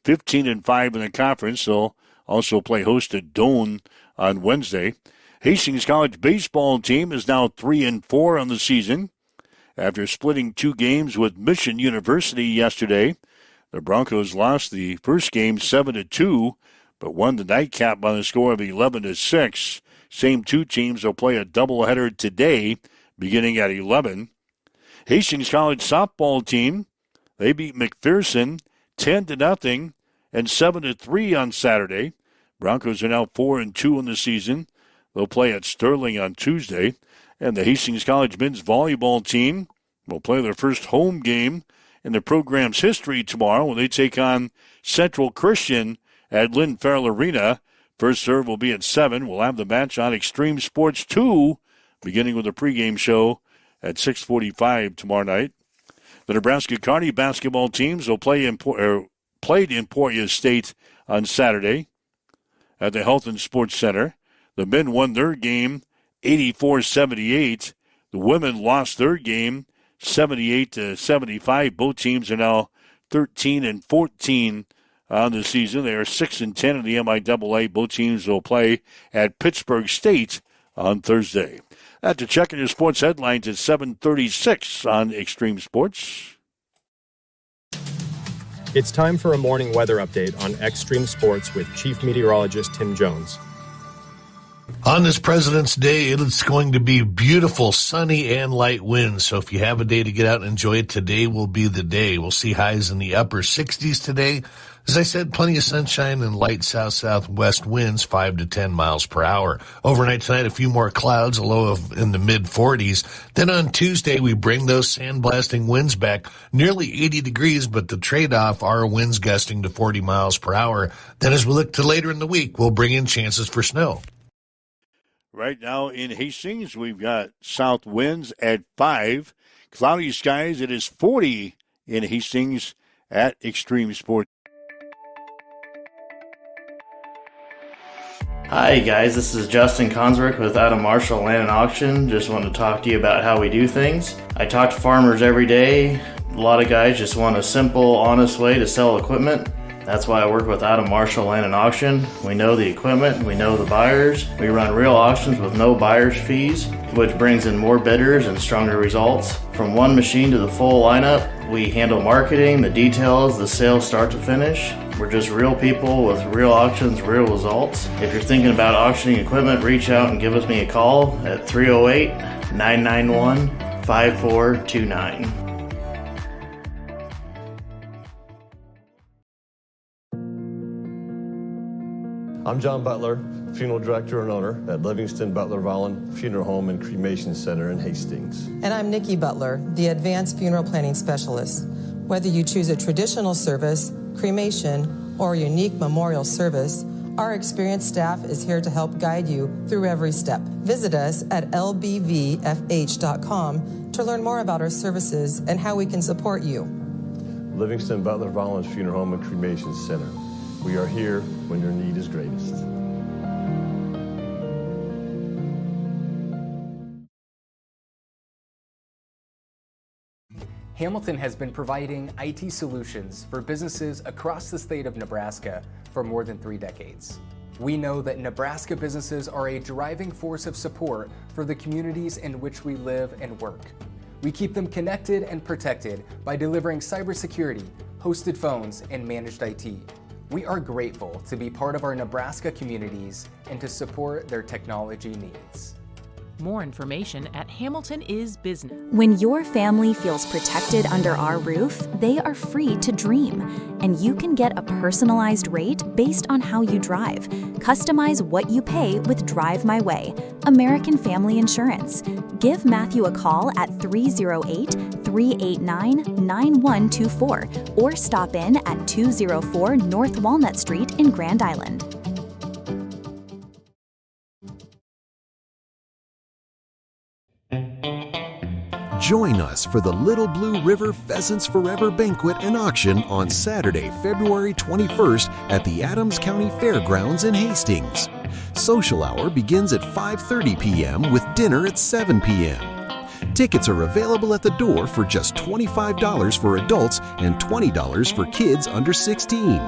S2: 15-5 in the conference. They'll also play host to Doane on Wednesday. Hastings College baseball team is now 3-4 on the season after splitting 2 games with Mission University yesterday. The Broncos lost the first game 7-2, but won the nightcap by the score of 11-6. Same 2 teams will play a doubleheader today. beginning at 11. Hastings College softball team, they beat McPherson 10-0 and 7-3 on Saturday. Broncos are now 4-2 in the season. They'll play at Sterling on Tuesday. And the Hastings College men's volleyball team will play their first home game in the program's history tomorrow when they take on Central Christian at Lynn Farrell Arena. First serve will be at 7. We'll have the match on Extreme Sports 2, beginning with a pregame show at 6:45 tomorrow night. The Nebraska Kearney basketball teams will played in Portland State on Saturday at the Health and Sports Center. The men won their game 84-78. The women lost their game 78-75. Both teams are now 13-14 on the season. They are 6-10 in the MIAA. Both teams will play at Pittsburgh State on Thursday. That's a check in your sports headlines at 7:36 on Extreme Sports.
S5: It's time for a morning weather update on Extreme Sports with Chief Meteorologist Tim Jones.
S6: On this President's Day, it's going to be beautiful, sunny, and light winds. So if you have a day to get out and enjoy it, today will be the day. We'll see highs in the upper 60s today. As I said, plenty of sunshine and light south-southwest winds, 5 to 10 miles per hour. Overnight tonight, a few more clouds, a low of in the mid-40s. Then on Tuesday, we bring those sandblasting winds back, nearly 80 degrees, but the trade-off are winds gusting to 40 miles per hour. Then as we look to later in the week, we'll bring in chances for snow.
S2: Right now in Hastings, we've got south winds at 5. Cloudy skies, it is 40 in Hastings at Extreme Sports.
S7: Hi guys, this is Justin Consrick with Adam Marshall Land and Auction. Just want to talk to you about how we do things. I talk to farmers every day. A lot of guys just want a simple, honest way to sell equipment. That's why I work with Adam Marshall Land and Auction. We know the equipment, we know the buyers. We run real auctions with no buyer's fees, which brings in more bidders and stronger results. From one machine to the full lineup, we handle marketing, the details, the sales start to finish. We're just real people with real auctions, real results. If you're thinking about auctioning equipment, reach out and give us a call at 308-991-5429.
S8: I'm John Butler, funeral director and owner at Livingston Butler Vollen Funeral Home and Cremation Center in Hastings.
S9: And I'm Nikki Butler, the advanced funeral planning specialist. Whether you choose a traditional service, cremation, or a unique memorial service, our experienced staff is here to help guide you through every step. Visit us at lbvfh.com to learn more about our services and how we can support you.
S8: Livingston Butler Vollen Funeral Home and Cremation Center. We are here when your need is greatest.
S10: Hamilton has been providing IT solutions for businesses across the state of Nebraska for more than 3 decades. We know that Nebraska businesses are a driving force of support for the communities in which we live and work. We keep them connected and protected by delivering cybersecurity, hosted phones, and managed IT. We are grateful to be part of our Nebraska communities and to support their technology needs.
S11: More information at Hamilton is Business.
S12: When your family feels protected under our roof, they are free to dream, and you can get a personalized rate based on how you drive. Customize what you pay with Drive My Way, American Family Insurance. Give Matthew a call at 308-389-9124 or stop in at 204 North Walnut Street in Grand Island.
S13: Join us for the Little Blue River Pheasants Forever Banquet and Auction on Saturday, February 21st at the Adams County Fairgrounds in Hastings. Social hour begins at 5:30 p.m. with dinner at 7 p.m. Tickets are available at the door for just $25 for adults and $20 for kids under 16.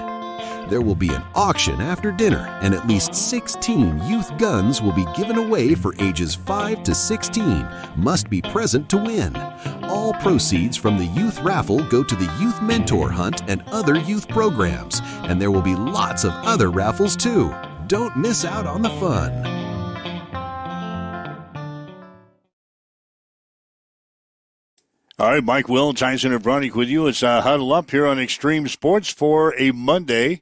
S13: There will be an auction after dinner, and at least 16 youth guns will be given away for ages 5 to 16. Must be present to win. All proceeds from the youth raffle go to the Youth Mentor Hunt and other youth programs, and there will be lots of other raffles too. Don't miss out on the fun.
S2: All right, Mike Will, Tyson and Bronick with you. It's Huddle Up here on Extreme Sports for a Monday.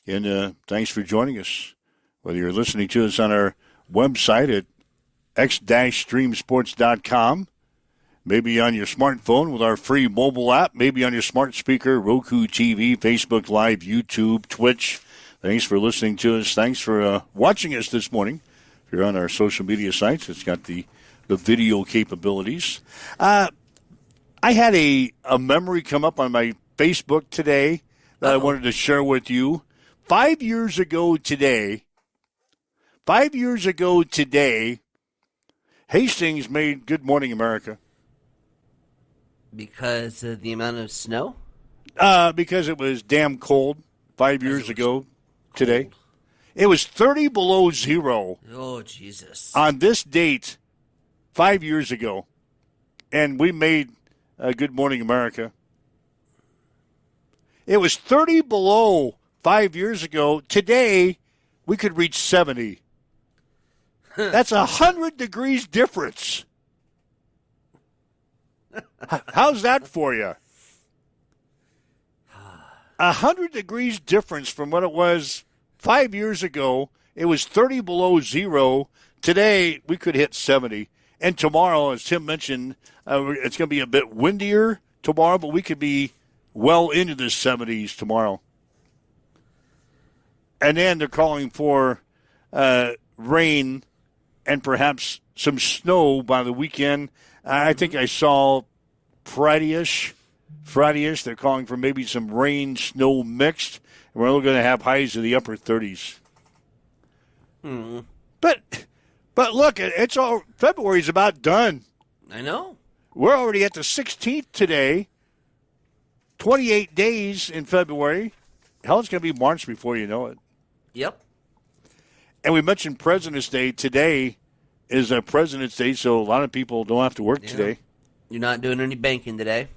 S2: And thanks for joining us. Whether you're listening to us on our website at x-streamsports.com, maybe on your smartphone with our free mobile app, maybe on your smart speaker, Roku TV, Facebook Live, YouTube, Twitch. Thanks for listening to us. Thanks for watching us this morning. If you're on our social media sites, it's got the video capabilities. I had a memory come up on my Facebook today that I wanted to share with you. 5 years ago today, Hastings made Good Morning America.
S3: Because of the amount of snow?
S2: Because it was damn cold 5 years ago today. It was 30 below zero.
S3: Oh, Jesus.
S2: On this date 5 years ago. And we made Good Morning America. It was 30 below 5 years ago. Today, we could reach 70. That's 100 degrees difference. How's that for you? 100 degrees difference from what it was 5 years ago. It was 30 below zero. Today, we could hit 70. And tomorrow, as Tim mentioned, it's going to be a bit windier tomorrow, but we could be well into the 70s tomorrow. And then they're calling for rain and perhaps some snow by the weekend. I think I saw Friday-ish. They're calling for maybe some rain, snow mixed. And we're only going to have highs of the upper 30s. But look, it's all February's about done.
S3: I know.
S2: We're already at the 16th today. 28 days in February. Hell, it's going to be March before you know it.
S3: Yep.
S2: And we mentioned President's Day. Today is a President's Day, so a lot of people don't have to work today.
S3: You're not doing any banking today.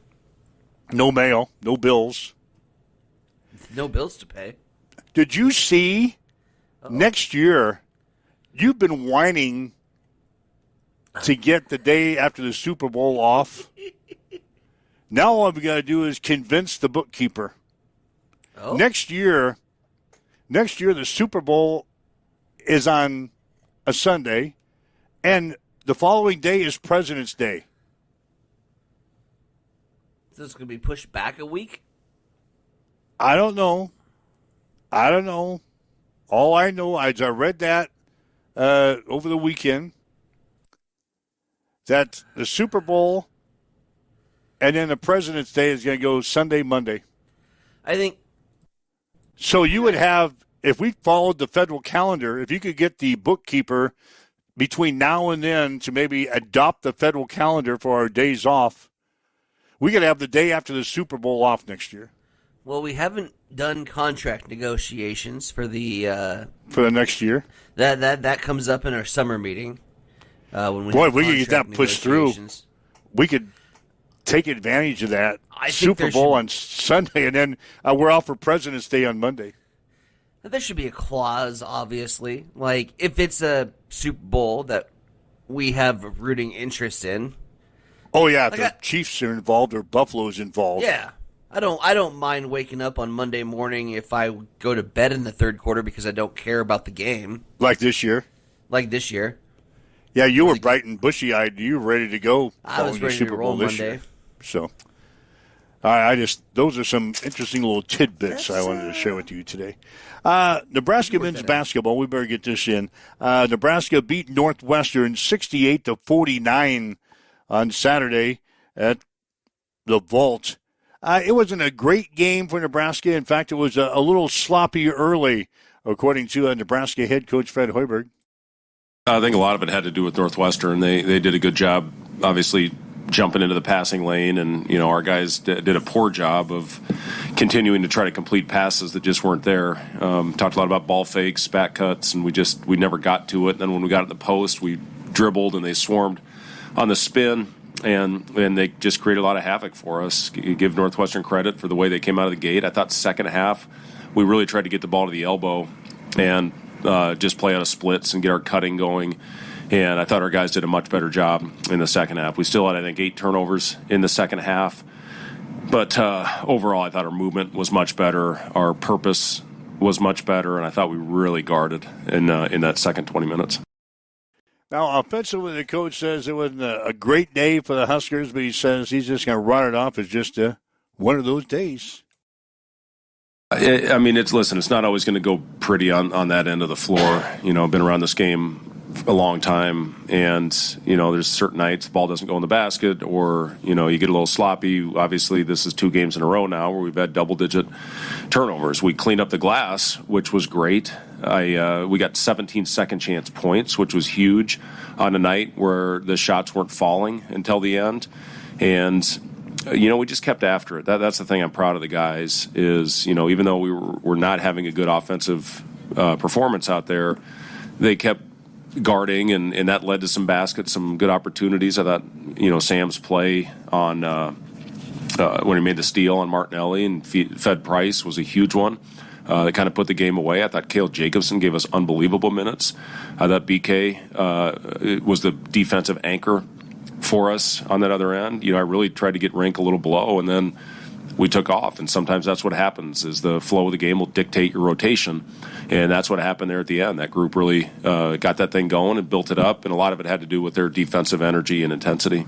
S2: No mail, no bills.
S3: No bills to pay.
S2: Did you see next year, you've been whining to get the day after the Super Bowl off. Now all we got to do is convince the bookkeeper.
S3: Oh.
S2: Next year, the Super Bowl is on a Sunday, and the following day is President's Day.
S3: So it's going to be pushed back a week?
S2: I don't know. All I know is I read that over the weekend, that the Super Bowl and then the President's Day is going to go Sunday, Monday.
S3: I think.
S2: So you would have, if we followed the federal calendar, if you could get the bookkeeper between now and then to maybe adopt the federal calendar for our days off, we could have the day after the Super Bowl off next year.
S3: Well, we haven't done contract negotiations for the
S2: next year.
S3: That comes up in our summer meeting. When we
S2: could get that pushed through. We could take advantage of that Super Bowl on Sunday, and then we're off for President's Day on Monday.
S3: There should be a clause, obviously, like if it's a Super Bowl that we have a rooting interest in.
S2: Oh yeah, if the Chiefs are involved or Buffalo's involved.
S3: Yeah. I don't mind waking up on Monday morning if I go to bed in the third quarter because I don't care about the game.
S2: Like this year?
S3: Yeah,
S2: you were bright and bushy-eyed. You were ready to go.
S3: I was ready to roll Monday.
S2: Year. So, those are some interesting little tidbits I wanted to share with you today. Nebraska men's basketball. We better get this in. Nebraska beat Northwestern 68-49 on Saturday at the Vault. It wasn't a great game for Nebraska. In fact, it was a little sloppy early, according to Nebraska head coach Fred Hoiberg.
S14: I think a lot of it had to do with Northwestern. They did a good job, obviously, jumping into the passing lane, and our guys did a poor job of continuing to try to complete passes that just weren't there. Talked a lot about ball fakes, back cuts, and we never got to it. And then when we got at the post, we dribbled and they swarmed on the spin. And they just created a lot of havoc for us. You give Northwestern credit for the way they came out of the gate. I thought second half we really tried to get the ball to the elbow and just play out of splits and get our cutting going. And I thought our guys did a much better job in the second half. We still had, I think, 8 turnovers in the second half. But overall, I thought our movement was much better. Our purpose was much better. And I thought we really guarded in that second 20 minutes.
S2: Now, offensively, the coach says it wasn't a great day for the Huskers, but he says he's just going to run it off as just one of those days.
S14: I mean, it's not always going to go pretty on that end of the floor. I've been around this game a long time, and there's certain nights the ball doesn't go in the basket, or you get a little sloppy. Obviously, this is 2 games in a row now where we've had double-digit turnovers. We cleaned up the glass, which was great. We got 17 second chance points, which was huge on a night where the shots weren't falling until the end, and we just kept after it. That's the thing I'm proud of the guys is, even though we're not having a good offensive performance out there, they kept guarding, and that led to some baskets, some good opportunities. I thought, Sam's play on when he made the steal on Martinelli and fed Price was a huge one. That kind of put the game away. I thought Cale Jacobson gave us unbelievable minutes. I thought BK was the defensive anchor for us on that other end. I really tried to get Rink a little below, and then we took off. And sometimes that's what happens is the flow of the game will dictate your rotation. And that's what happened there at the end. That group really got that thing going and built it up, and a lot of it had to do with their defensive energy and intensity.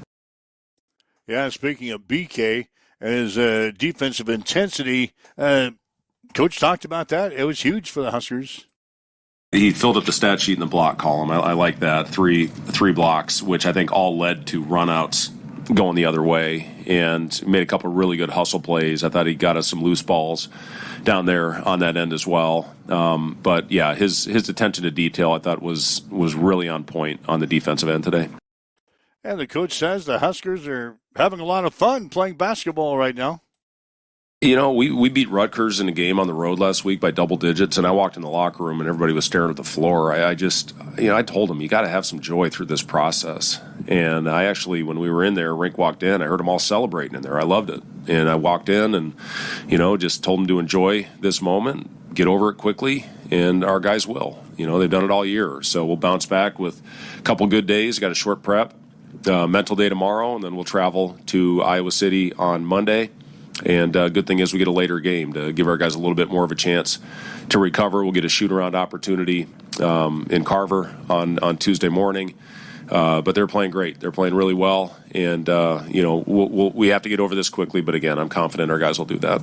S2: Yeah, speaking of BK and his defensive intensity, Coach talked about that. It was huge for the Huskers.
S14: He filled up the stat sheet in the block column. I like that. Three blocks, which I think all led to runouts going the other way, and made a couple of really good hustle plays. I thought he got us some loose balls down there on that end as well. But yeah, his attention to detail I thought was really on point on the defensive end today.
S2: And the coach says the Huskers are having a lot of fun playing basketball right now.
S14: We beat Rutgers in a game on the road last week by double digits, and I walked in the locker room and everybody was staring at the floor. I told them, you got to have some joy through this process. And I actually, when we were in there, Rink walked in, I heard them all celebrating in there. I loved it. And I walked in and, just told them to enjoy this moment, get over it quickly, and our guys will. They've done it all year. So we'll bounce back with a couple good days, got a short prep, mental day tomorrow, and then we'll travel to Iowa City on Monday. And good thing is we get a later game to give our guys a little bit more of a chance to recover. We'll get a shoot-around opportunity in Carver on Tuesday morning. But they're playing great. They're playing really well. And, we have to get over this quickly. But, again, I'm confident our guys will do that.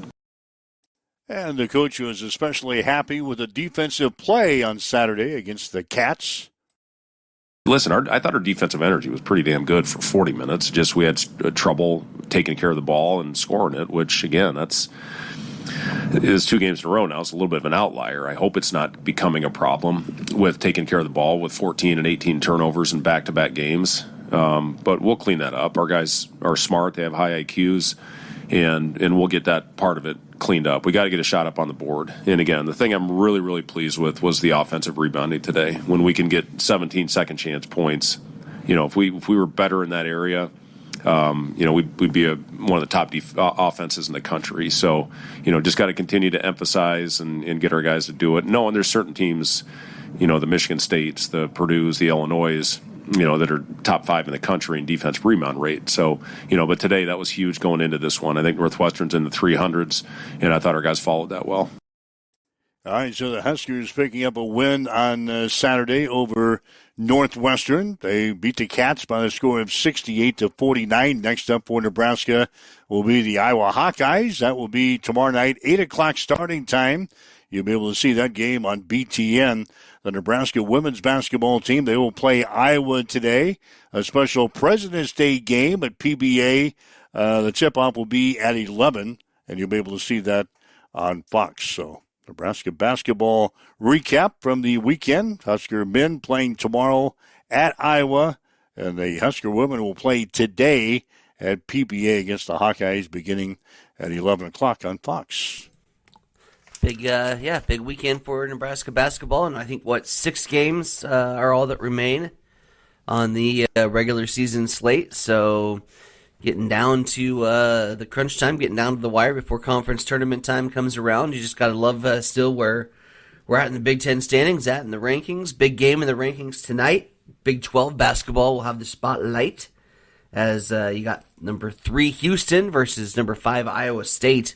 S2: And the coach was especially happy with the defensive play on Saturday against the Cats.
S14: Listen, I thought our defensive energy was pretty damn good for 40 minutes. Just we had trouble taking care of the ball and scoring it, which, again, is 2 games in a row now. It's a little bit of an outlier. I hope it's not becoming a problem with taking care of the ball with 14 and 18 turnovers in back-to-back games. But we'll clean that up. Our guys are smart. They have high IQs, and we'll get that part of it cleaned up. We got to get a shot up on the board. And again, the thing I'm really, really pleased with was the offensive rebounding today. When we can get 17 second chance points, if we were better in that area, we'd be one of the top offenses in the country. So, just got to continue to emphasize and get our guys to do it. No, and there's certain teams, the Michigan States, the Purdue's, the Illinois, that are top 5 in the country in defensive rebound rate. So, but today that was huge going into this one. I think Northwestern's in the 300s, and I thought our guys followed that well.
S2: All right, so the Huskers picking up a win on Saturday over Northwestern. They beat the Cats by a score of 68-49. Next up for Nebraska will be the Iowa Hawkeyes. That will be tomorrow night, 8 o'clock starting time. You'll be able to see that game on BTN. The Nebraska women's basketball team, they will play Iowa today. A special President's Day game at PBA. The tip-off will be at 11, and you'll be able to see that on Fox. So Nebraska basketball recap from the weekend. Husker men playing tomorrow at Iowa, and the Husker women will play today at PBA against the Hawkeyes beginning at 11 o'clock on Fox.
S3: Big weekend for Nebraska basketball, and I think 6 games are all that remain on the regular season slate. So, getting down to the crunch time, getting down to the wire before conference tournament time comes around. You just gotta love still where we're at in the Big Ten standings, at in the rankings. Big game in the rankings tonight Big 12 basketball will have the spotlight as you got number 3 Houston versus number 5 Iowa State.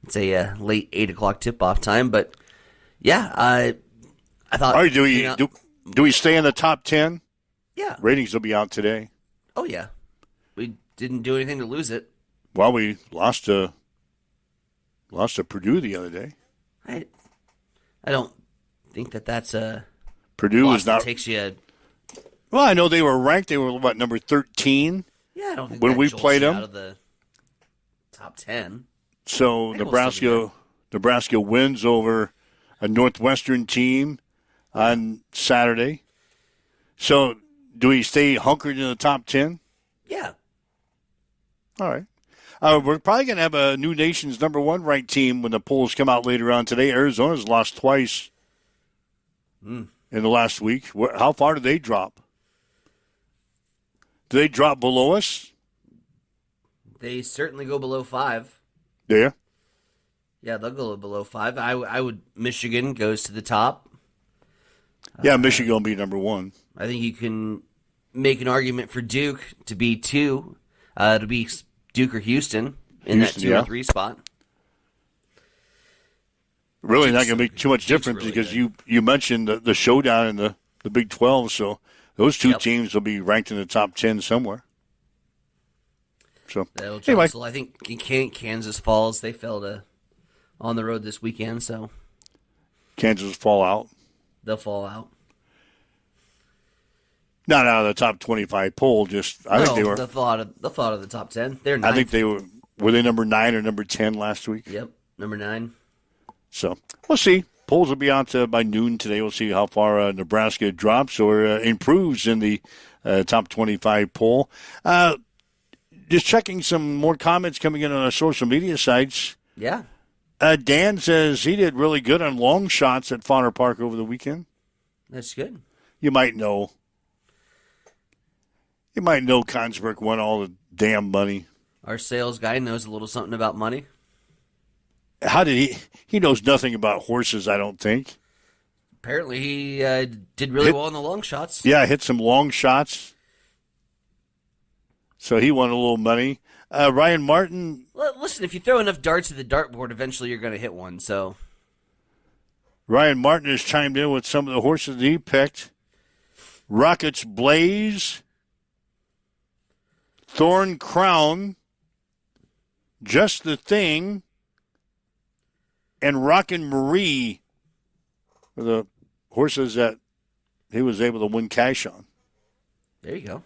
S3: It's a late 8 o'clock tip-off time, but yeah, I thought.
S2: All right, do we stay in the top 10?
S3: Yeah.
S2: Ratings will be out today.
S3: Oh yeah, we didn't do anything to lose it.
S2: Well, we lost to Purdue the other day.
S3: I don't think that's a
S2: Purdue
S3: loss
S2: is not.
S3: that takes you.
S2: Well, I know they were ranked. They were number 13.
S3: Yeah, I don't think
S2: when
S3: that
S2: we
S3: jolts
S2: played
S3: you
S2: them
S3: out of the top 10.
S2: So
S3: I think we'll still
S2: Nebraska wins over a Northwestern team on Saturday. So do we stay hunkered in the top 10?
S3: Yeah.
S2: All right. We're probably going to have a new nation's number 1 ranked team when the polls come out later on today. Arizona's lost twice in the last week. How far did they drop? Do they drop below us?
S3: They certainly go below 5.
S2: Yeah.
S3: Yeah, they'll go below 5. I would. Michigan goes to the top.
S2: Yeah, Michigan will be number 1.
S3: I think you can make an argument for Duke to be 2, to be Duke or Houston in that 2 or 3 spot.
S2: Really not going to make too much difference
S3: really
S2: because you mentioned the showdown in the Big 12, so those two teams will be ranked in the top 10 somewhere. So anyway,
S3: I think Kansas falls. They fell on the road this weekend, so
S2: Kansas fall out.
S3: They'll fall out.
S2: Not out of the top 25 poll. I think they were.
S3: They'll fall out of the top 10. They're 9th.
S2: I think they were. Were they number 9 or number 10 last week?
S3: Yep, number 9.
S2: So we'll see. Polls will be out by noon today. We'll see how far Nebraska drops or improves in the top 25 poll. Just checking some more comments coming in on our social media sites.
S3: Yeah.
S2: Dan says he did really good on long shots at Fauner Park over the weekend.
S3: That's good.
S2: You might know Consberg won all the damn money.
S3: Our sales guy knows a little something about money.
S2: How did he knows nothing about horses, I don't think.
S3: Apparently he did really well on the long shots.
S2: Yeah, hit some long shots. So he won a little money. Ryan Martin.
S3: Listen, if you throw enough darts at the dartboard, eventually you're going to hit one. So
S2: Ryan Martin has chimed in with some of the horses that he picked. Rockets Blaze, Thorn Crown, Just the Thing, and Rockin' Marie were the horses that he was able to win cash on.
S3: There you go.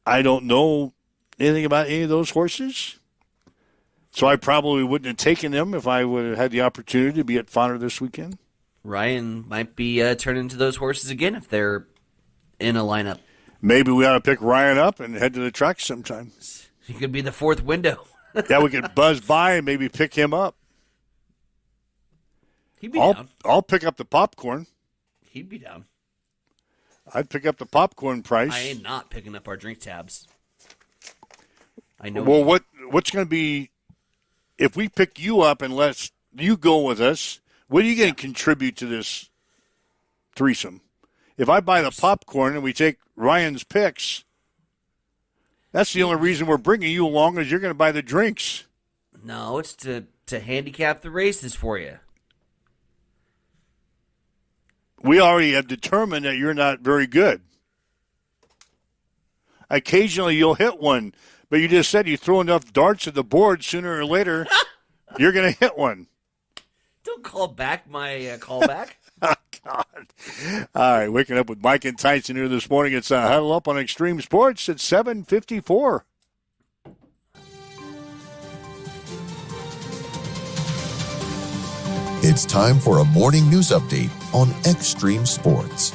S2: I don't know anything about any of those horses, so I probably wouldn't have taken them if I would have had the opportunity to be at Fauner this weekend.
S3: Ryan might be turning to those horses again if they're in a lineup.
S2: Maybe we ought to pick Ryan up and head to the track sometime.
S3: He could be the 4th window.
S2: Yeah, we could buzz by and maybe pick him up.
S3: He'd be down.
S2: I'll pick up the popcorn.
S3: He'd be down.
S2: I'd pick up the popcorn price.
S3: I am not picking up our drink tabs. I know.
S2: Well, what's going to be if we pick you up and let you go with us? What are you going to contribute to this threesome? If I buy the popcorn and we take Ryan's picks, that's the only reason we're bringing you along is you're going to buy the drinks.
S3: No, it's to handicap the races for you.
S2: We already have determined that you're not very good. Occasionally you'll hit one, but you just said you throw enough darts at the board, sooner or later you're going to hit one.
S3: Don't call back my callback.
S2: Oh, God. All right, waking up with Mike and Tyson here this morning. It's Huddle Up on Extreme Sports at 7:54.
S4: It's time for a morning news update on Extreme Sports.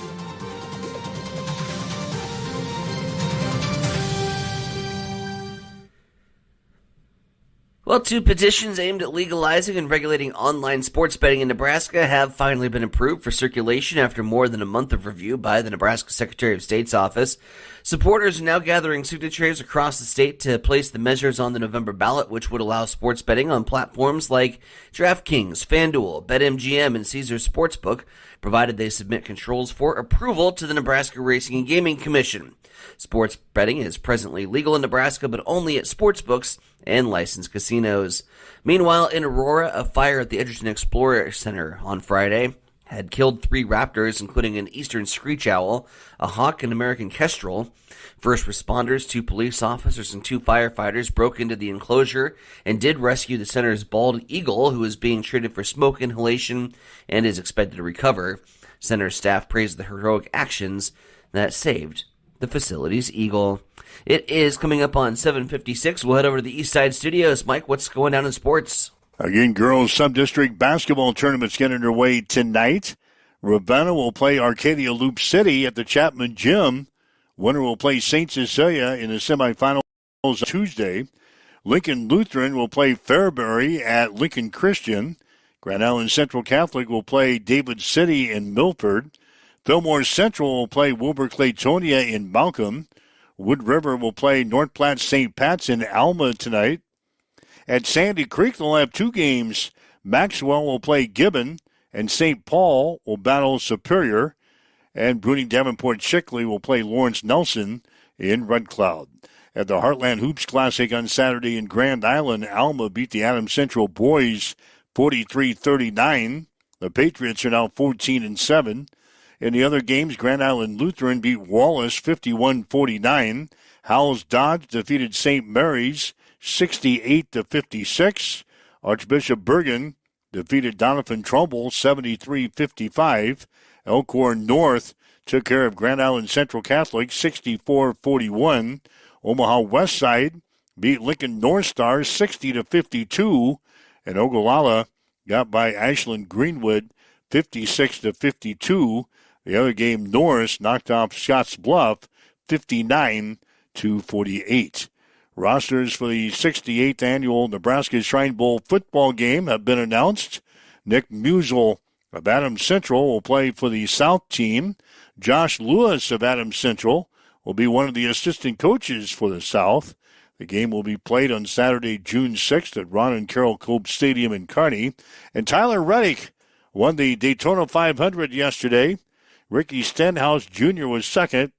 S3: Well, 2 petitions aimed at legalizing and regulating online sports betting in Nebraska have finally been approved for circulation after more than a month of review by the Nebraska Secretary of State's office. Supporters are now gathering signatures across the state to place the measures on the November ballot, which would allow sports betting on platforms like DraftKings, FanDuel, BetMGM, and Caesars Sportsbook, provided they submit controls for approval to the Nebraska Racing and Gaming Commission. Sports betting is presently legal in Nebraska, but only at sportsbooks and licensed casinos. Meanwhile, in Aurora, a fire at the Edgerton Explorer Center on Friday had killed 3 raptors, including an eastern screech owl, a hawk, and American kestrel. First responders, 2 police officers, and 2 firefighters broke into the enclosure and did rescue the center's bald eagle, who is being treated for smoke inhalation and is expected to recover. Center staff praised the heroic actions that saved the facility's eagle. It is coming up on 7:56. We'll head over to the East Side Studios. Mike, what's going down in sports?
S2: Again, girls sub-district basketball tournaments get underway tonight. Ravenna will play Arcadia Loop City at the Chapman Gym. Winner will play St. Cecilia in the semifinals Tuesday. Lincoln Lutheran will play Fairbury at Lincoln Christian. Grand Island Central Catholic will play David City in Milford. Fillmore Central will play Wilbur Claytonia in Malcolm. Wood River will play North Platte St. Pat's in Alma tonight. At Sandy Creek, they'll have 2 games. Maxwell will play Gibbon, and St. Paul will battle Superior. And Bruning Davenport Chickley will play Lawrence Nelson in Red Cloud. At the Heartland Hoops Classic on Saturday in Grand Island, Alma beat the Adams Central boys 43-39. The Patriots are now 14-7. In the other games, Grand Island Lutheran beat Wallace 51-49. Howells Dodge defeated St. Mary's 68-56. Archbishop Bergen defeated Donovan Trumbull 73-55. Elkhorn North took care of Grand Island Central Catholic 64-41. Omaha Westside beat Lincoln North Star 60-52. And Ogallala got by Ashland Greenwood 56-52. The other game, Norris knocked off Scotts Bluff 59-48. Rosters for the 68th annual Nebraska Shrine Bowl football game have been announced. Nick Musel of Adams Central will play for the South team. Josh Lewis of Adams Central will be one of the assistant coaches for the South. The game will be played on Saturday, June 6th at Ron and Carol Cope Stadium in Kearney. And Tyler Reddick won the Daytona 500 yesterday. Ricky Stenhouse Jr. was second,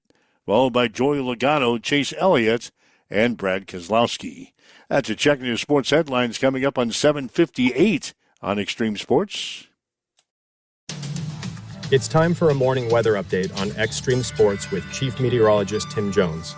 S2: followed by Joey Logano, Chase Elliott, and Brad Keselowski. That's a check into sports headlines coming up on 7:58 on Extreme Sports.
S5: It's time for a morning weather update on Extreme Sports with Chief Meteorologist Tim Jones.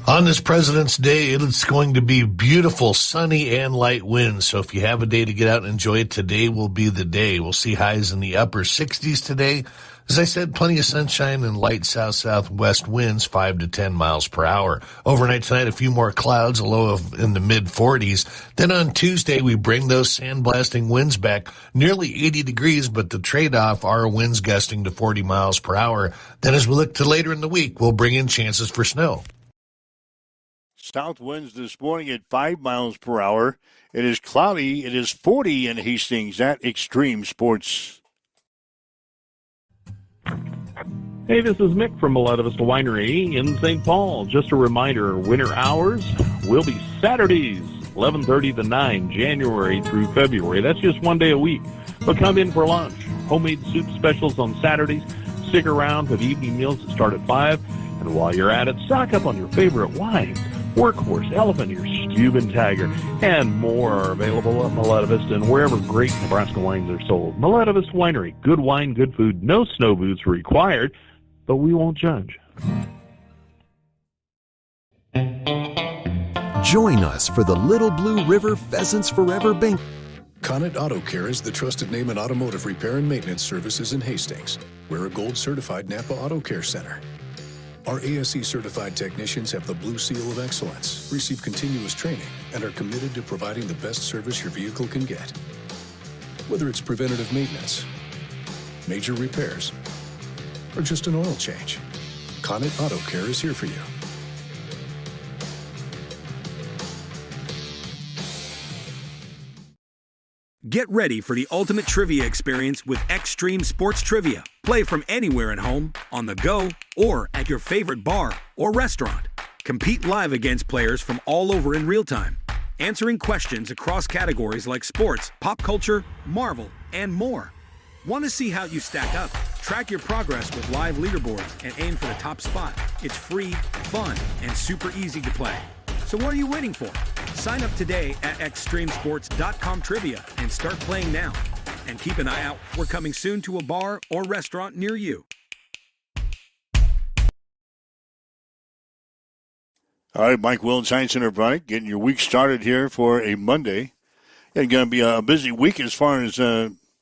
S6: On this President's Day, it's going to be beautiful, sunny, and light winds. So if you have a day to get out and enjoy it, today will be the day. We'll see highs in the upper 60s today. As I said, plenty of sunshine and light south-southwest winds, 5 to 10 miles per hour. Overnight tonight, a few more clouds, a low of in the mid-40s. Then on Tuesday, we bring those sandblasting winds back, nearly 80 degrees, but the trade-off are winds gusting to 40 miles per hour. Then as we look to later in the week, we'll bring in chances for snow.
S2: South winds this morning at 5 miles per hour. It is cloudy. It is 40 in Hastings at Extreme Sports.
S15: Hey, this is Mick from Miletta Vista Winery in St. Paul. Just a reminder, winter hours will be Saturdays, 11:30 to 9, January through February. That's just one day a week. But come in for lunch. Homemade soup specials on Saturdays. Stick around for the evening meals that start at 5. And while you're at it, stock up on your favorite wines. Workhorse, Elephant Ear, Steuben Tiger, and more are available at Miletta Vista and wherever great Nebraska wines are sold. Miletta Vista Winery, good wine, good food, no snow boots required, but we won't judge.
S13: Join us for the Little Blue River Pheasants Forever Bank.
S16: Connet Auto Care is the trusted name in automotive repair and maintenance services in Hastings. We're a gold-certified Napa Auto Care Center. Our ASE-certified technicians have the Blue Seal of Excellence, receive continuous training, and are committed to providing the best service your vehicle can get. Whether it's preventative maintenance, major repairs, or just an oil change, Connet Auto Care is here for you.
S17: Get ready for the ultimate trivia experience with Extreme Sports Trivia. Play from anywhere at home, on the go, or at your favorite bar or restaurant. Compete live against players from all over in real time, answering questions across categories like sports, pop culture, Marvel, and more. Want to see how you stack up? Track your progress with live leaderboards and aim for the top spot. It's free, fun, and super easy to play. So what are you waiting for? Sign up today at extremesports.com trivia and start playing now. And keep an eye out. We're coming soon to a bar or restaurant near you.
S2: All right, Mike Will and Science Center Bronick getting your week started here for a Monday. It's going to be a busy week as far as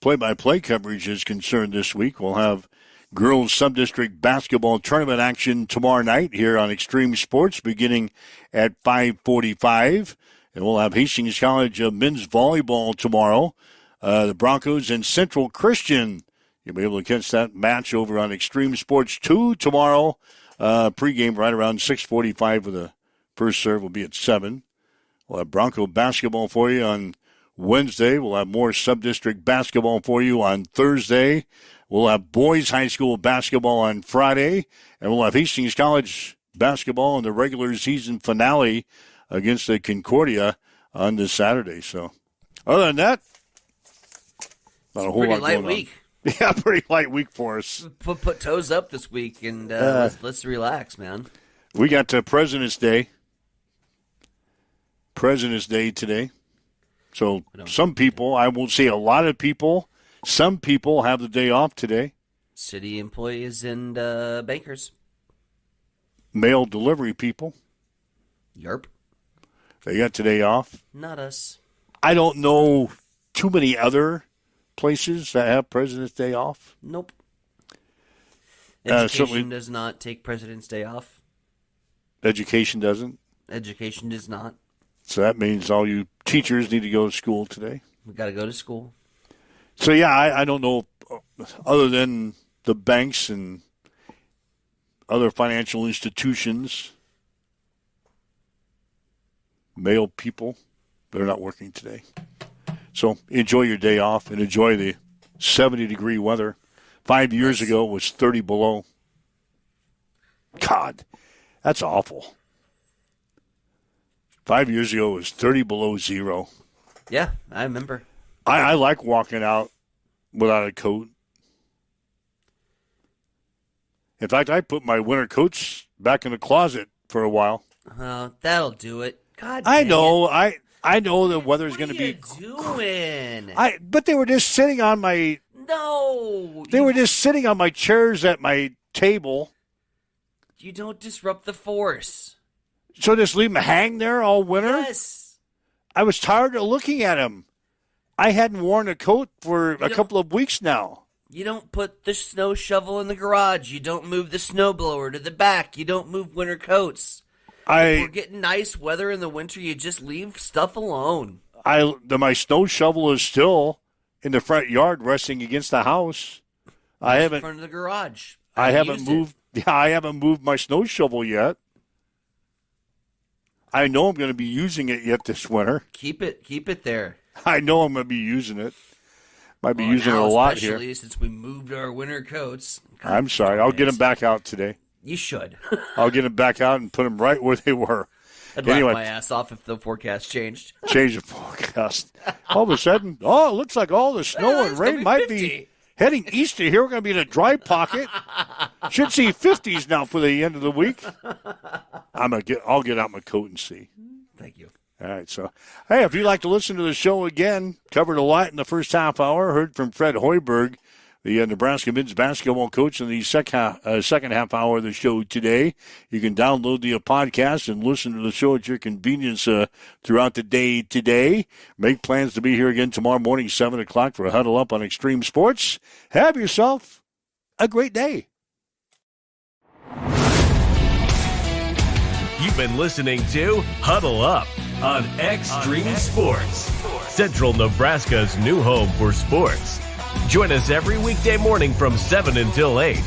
S2: play-by-play coverage is concerned this week. We'll have girls sub-district basketball tournament action tomorrow night here on Extreme Sports beginning at 5:45. And we'll have Hastings College men's volleyball tomorrow. The Broncos and Central Christian. You'll be able to catch that match over on Extreme Sports 2 tomorrow. Pregame right around 6:45 for the first serve will be at 7. We'll have Bronco basketball for you on Wednesday. We'll have more sub-district basketball for you on Thursday. We'll have boys high school basketball on Friday. And we'll have Hastings College basketball in the regular season finale against the Concordia on this Saturday. So other than that, not a whole lot
S3: light
S2: going
S3: week.
S2: on. Yeah, pretty light week for us.
S3: Put toes up this week and let's relax, man.
S2: We got President's Day. President's Day today. So some people, I won't say a lot of people, some people have the day off today.
S3: City employees and bankers.
S2: Mail delivery people.
S3: Yarp.
S2: They got today off.
S3: Not us.
S2: I don't know too many other places that have President's Day off.
S3: Nope. Education does not take President's Day off.
S2: Education doesn't?
S3: Education does not.
S2: So that means all you teachers need to go to school today.
S3: We got to go to school.
S2: So, yeah, I don't know, other than the banks and other financial institutions, mail people, they're not working today. So enjoy your day off and enjoy the 70-degree weather. 5 years ago, it was 30 below. God, that's awful. 5 years ago, it was 30 below zero.
S3: Yeah, I remember.
S2: I like walking out without a coat. In fact, I put my winter coats back in the closet for a while.
S3: That'll do it. God,
S2: I know. I know the weather's going to be.
S3: What are you doing?
S2: But they were just sitting on my.
S3: No.
S2: They were just sitting on my chairs at my table.
S3: You don't disrupt the force.
S2: So just leave them hang there all winter?
S3: Yes.
S2: I was tired of looking at them. I hadn't worn a coat for a couple of weeks now.
S3: You don't put the snow shovel in the garage. You don't move the snowblower to the back. You don't move winter coats. If we're getting nice weather in the winter, you just leave stuff alone.
S2: My snow shovel is still in the front yard resting against the house.
S3: In front of the garage.
S2: I haven't moved. Yeah, I haven't moved my snow shovel yet. I know I'm going to be using it yet this winter.
S3: Keep it there.
S2: I know I'm going to be using it. Might be using it a lot here.
S3: Especially since we moved our winter coats.
S2: I'm sorry. I'll get them back out today.
S3: You should.
S2: I'll get them back out and put them right where they were.
S3: I'd laugh my ass off if the forecast changed.
S2: Change the forecast. All of a sudden, it looks like all the snow and rain might be heading east of here. We're going to be in a dry pocket. Should see 50s now for the end of the week. I'll get out my coat and see.
S3: Thank you.
S2: All right, so, hey, if you'd like to listen to the show again, covered a lot in the first half hour, heard from Fred Hoiberg, the Nebraska men's basketball coach, in the second half hour of the show today. You can download the podcast and listen to the show at your convenience throughout the day today. Make plans to be here again tomorrow morning, 7 o'clock, for a Huddle Up on Extreme Sports. Have yourself a great day.
S1: You've been listening to Huddle Up on Extreme Sports, Central Nebraska's new home for sports. Join us every weekday morning from 7 until 8